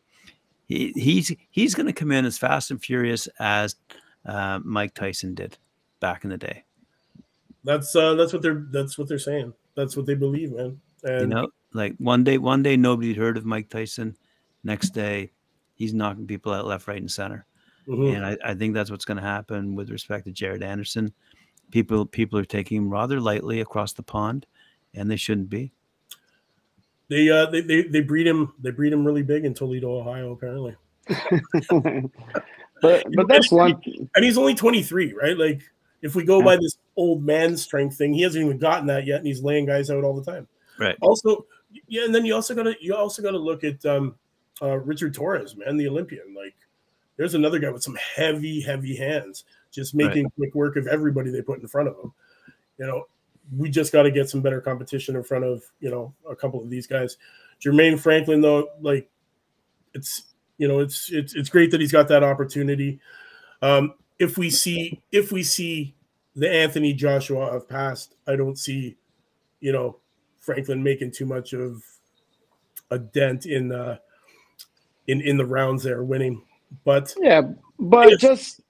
He's going to come in as fast and furious as Mike Tyson did back in the day. That's what they're saying. That's what they believe, man. And you know, like one day nobody had heard of Mike Tyson. Next day, he's knocking people out left, right, and center. Mm-hmm. And I think that's what's going to happen with respect to Jared Anderson. People are taking him rather lightly across the pond, and they shouldn't be. They breed him really big in Toledo, Ohio, apparently. but that's one, and he's only 23, right? Like, if we go by this old man strength thing, he hasn't even gotten that yet, and he's laying guys out all the time. Right. Also, yeah, and then you also gotta look at Richard Torres, man, the Olympian. Like, there's another guy with some heavy hands, just making quick work of everybody they put in front of him. You know, we just got to get some better competition in front of, you know, a couple of these guys. Jermaine Franklin, though, like, it's great that he's got that opportunity. If we see the Anthony Joshua of past, I don't see, you know, Franklin making too much of a dent in the rounds there, winning. But yeah, but just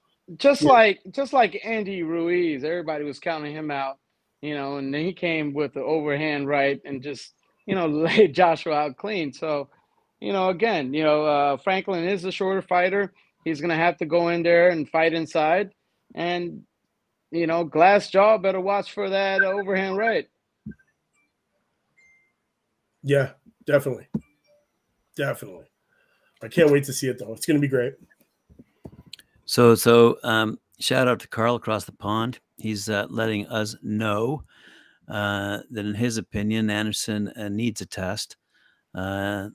like Andy Ruiz, everybody was counting him out, you know, and then he came with the overhand right and just, you know, laid Joshua out clean. So, you know, again, you know, Franklin is a shorter fighter. He's going to have to go in there and fight inside. And, you know, Glass Jaw better watch for that overhand right. Yeah, definitely. Definitely. I can't wait to see it, though. It's going to be great. So shout out to Carl across the pond. He's letting us know that in his opinion, Anderson needs a test, and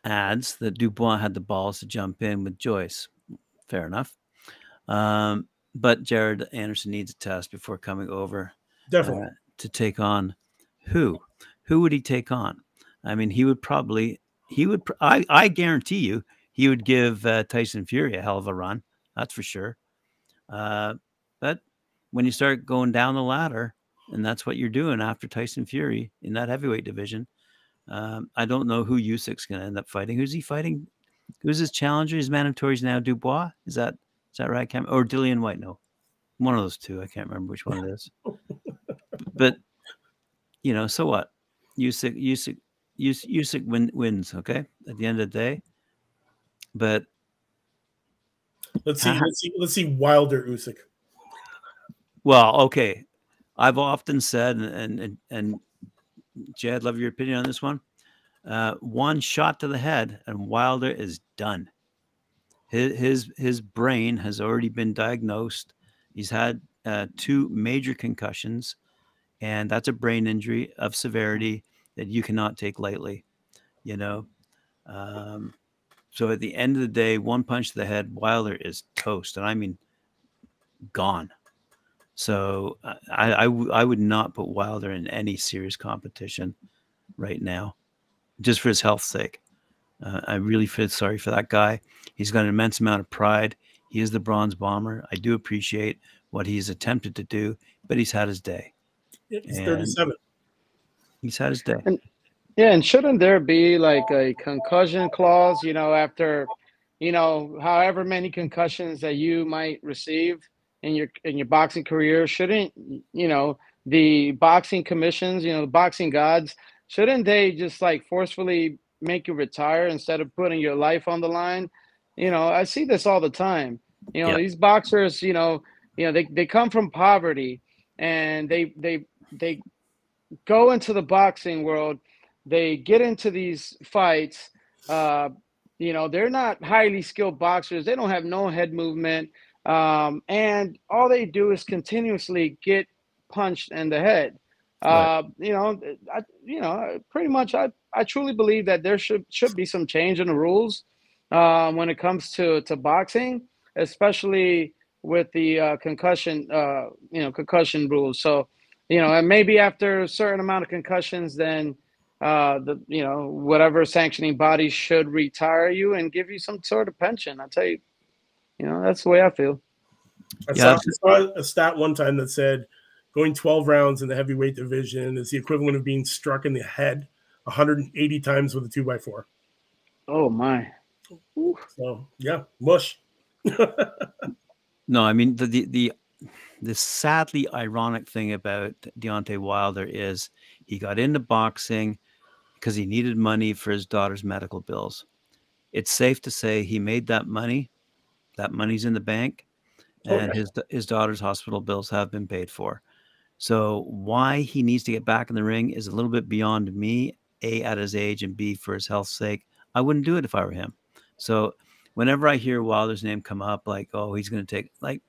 adds that Dubois had the balls to jump in with Joyce. Fair enough. But Jared Anderson needs a test before coming over. Definitely. To take on who? Who would he take on? I mean, I guarantee you, he would give Tyson Fury a hell of a run. That's for sure. But when you start going down the ladder, and that's what you're doing after Tyson Fury in that heavyweight division, I don't know who Usyk's going to end up fighting. Who's he fighting? Who's his challenger? His mandatory is now Dubois. Is that right? Or Dillian White? No, one of those two. I can't remember which one it is. But you know, so what? Usyk wins. Okay, at the end of the day. But let's see Wilder Usyk. Well, okay. I've often said, and Jay, I'd love your opinion on this one. One shot to the head, and Wilder is done. His brain has already been diagnosed. He's had 2 major concussions, and that's a brain injury of severity that you cannot take lightly. You know. So at the end of the day, one punch to the head, Wilder is toast, and I mean gone. So I would not put Wilder in any serious competition right now, just for his health's sake. I really feel sorry for that guy. He's got an immense amount of pride. He is the Bronze Bomber. I do appreciate what he's attempted to do, but he's had his day. Yeah, he's 37. He's had his day. Yeah, and shouldn't there be like a concussion clause, you know, after, you know, however many concussions that you might receive in your boxing career? Shouldn't, you know, the boxing commissions, you know, the boxing gods, shouldn't they just like forcefully make you retire instead of putting your life on the line? You know, I see this all the time. You know, Yeah. these boxers, you know, they come from poverty, and they go into the boxing world. They get into these fights. You know, they're not highly skilled boxers. They don't have no head movement. And all they do is continuously get punched in the head. Right. You know, pretty much I truly believe that there should be some change in the rules when it comes to boxing, especially with the concussion rules. So, you know, and maybe after a certain amount of concussions, then whatever sanctioning body should retire you and give you some sort of pension. I tell you, you know, that's the way I feel. I saw a stat one time that said going 12 rounds in the heavyweight division is the equivalent of being struck in the head 180 times with a 2x4. Oh my. So yeah, mush. No, I mean the sadly ironic thing about Deontay Wilder is he got into boxing because he needed money for his daughter's medical bills. It's safe to say he made that money. That money's in the bank, and his daughter's hospital bills have been paid for. So why he needs to get back in the ring is a little bit beyond me, A, at his age, and B, for his health's sake. I wouldn't do it if I were him. So whenever I hear Wilder's name come up, like, oh, he's going to take, like,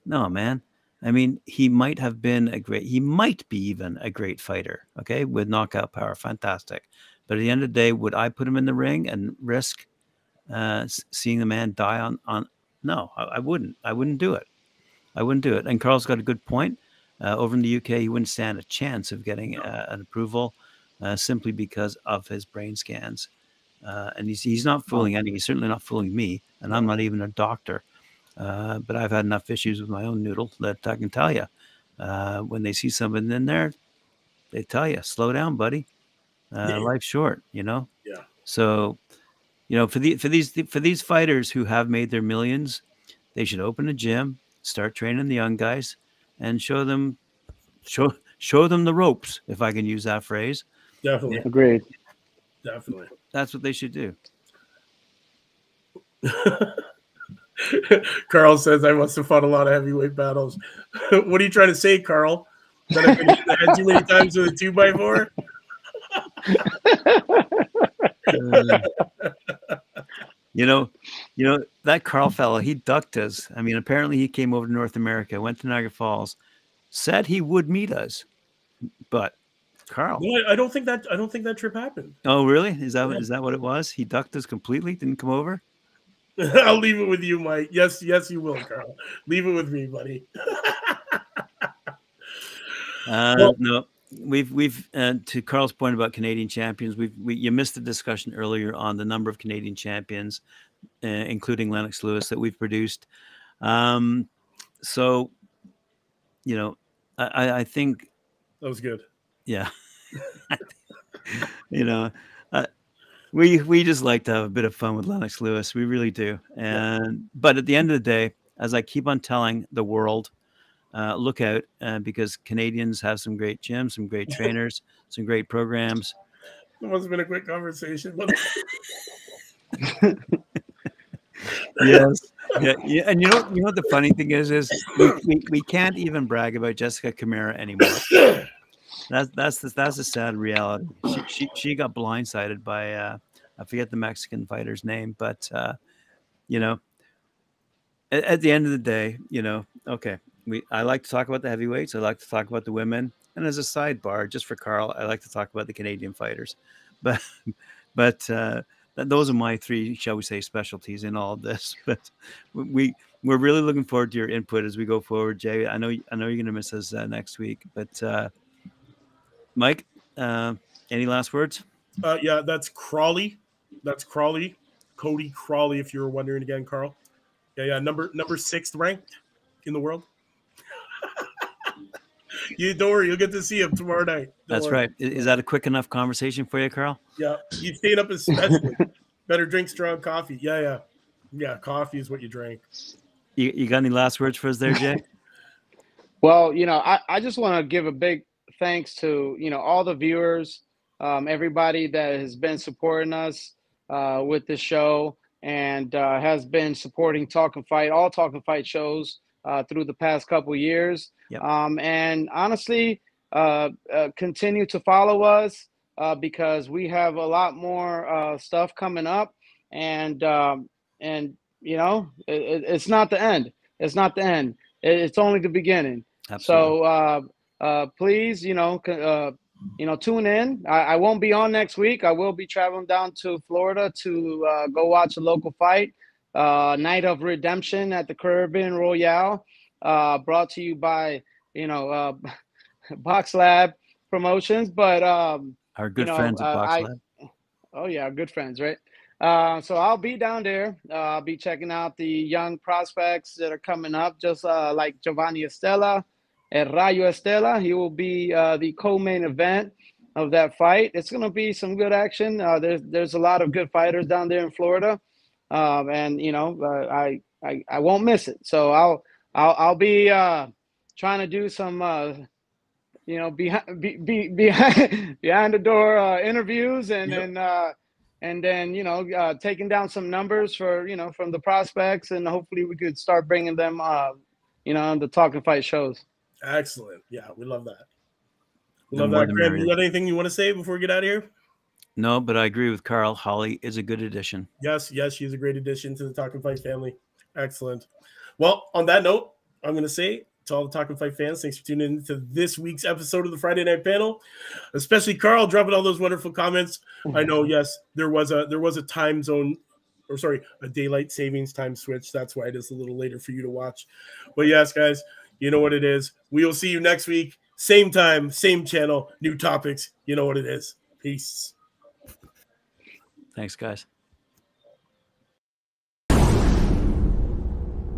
no, man. I mean, he might be even a great fighter, okay, with knockout power. Fantastic. But at the end of the day, would I put him in the ring and risk seeing the man die on? No, I wouldn't. I wouldn't do it. I wouldn't do it. And Carl's got a good point. Over in the UK, he wouldn't stand a chance of getting an approval simply because of his brain scans. And he's not fooling any. He's certainly not fooling me, and I'm not even a doctor. But I've had enough issues with my own noodle that I can tell you. When they see something in there, they tell you, slow down, buddy. Life's short, you know? Yeah. So, you know, for these fighters who have made their millions, they should open a gym, start training the young guys, and show them the ropes, if I can use that phrase. Definitely. Agreed. Definitely. That's what they should do. Carl says I must have fought a lot of heavyweight battles. What are you trying to say, Carl? That I've been hit in the head too many times with a 2x4? You know, that Carl fellow, he ducked us. I mean, apparently he came over to North America, went to Niagara Falls, said he would meet us, but Carl. No, I don't think that trip happened. Oh, really? Is that what it was? He ducked us completely, didn't come over? I'll leave it with you, Mike. Yes, you will, Carl. Leave it with me, buddy. No, we've to Carl's point about Canadian champions. You missed the discussion earlier on the number of Canadian champions, including Lennox Lewis, that we've produced. So, you know, I think that was good. Yeah, you know. We just like to have a bit of fun with Lennox Lewis. We really do. But at the end of the day, as I keep on telling the world, look out because Canadians have some great gyms, some great trainers, some great programs. It must have been a quick conversation. But... Yes. Yeah. And you know what the funny thing is we can't even brag about Jessica Camara anymore. That's the sad reality. She got blindsided by I forget the Mexican fighter's name, but you know, at the end of the day, you know, okay, I like to talk about the heavyweights. I like to talk about the women, and as a sidebar, just for Carl, I like to talk about the Canadian fighters. But those are my three, shall we say, specialties in all of this. But we we're really looking forward to your input as we go forward, Jay. I know you're going to miss us next week, but Mike, any last words? Yeah, that's Crawley. That's Crawley. Cody Crawley, if you were wondering again, Carl. Yeah, number 6th ranked in the world. You don't worry, you'll get to see him tomorrow night. That's right. Is that a quick enough conversation for you, Carl? Yeah, he's staying up especially. Better drink strong coffee. Yeah. Coffee is what you drink. You got any last words for us there, Jay? Well, I just want to give a big thanks to all the viewers, everybody that has been supporting us with this show and has been supporting Talk and Fight, all Talk and Fight shows through the past couple of years. Yep. And honestly, continue to follow us because we have a lot more stuff coming up, and it's not the end. It's not the end. It's only the beginning. Absolutely. So please, tune in. I won't be on next week. I will be traveling down to Florida to go watch a local fight, Night of Redemption at the Caribbean Royale, brought to you by, Box Lab Promotions. But our good friends at Box Lab. Oh yeah, good friends, right? So I'll be down there. I'll be checking out the young prospects that are coming up, just like Giovanni Estella and Rayo Estella. He will be the co-main event of that fight. It's going to be some good action. There's a lot of good fighters down there in Florida, and I won't miss it. So I'll be trying to do some behind the door interviews and then taking down some numbers for from the prospects, and hopefully we could start bringing them on the Talk and Fight shows. Excellent. Yeah, we love that. We love that. Graham, you got anything you want to say before we get out of here? No, but I agree with Carl. Holly is a good addition. Yes, she's a great addition to the Talk and Fight family. Excellent. Well, on that note, I'm going to say to all the Talk and Fight fans, thanks for tuning in to this week's episode of the Friday Night Panel, especially Carl dropping all those wonderful comments. I know, yes, there was a time zone, or sorry, a daylight savings time switch. That's why it is a little later for you to watch. But yes, guys, you know what it is. We will see you next week. Same time, same channel, new topics. You know what it is. Peace. Thanks, guys.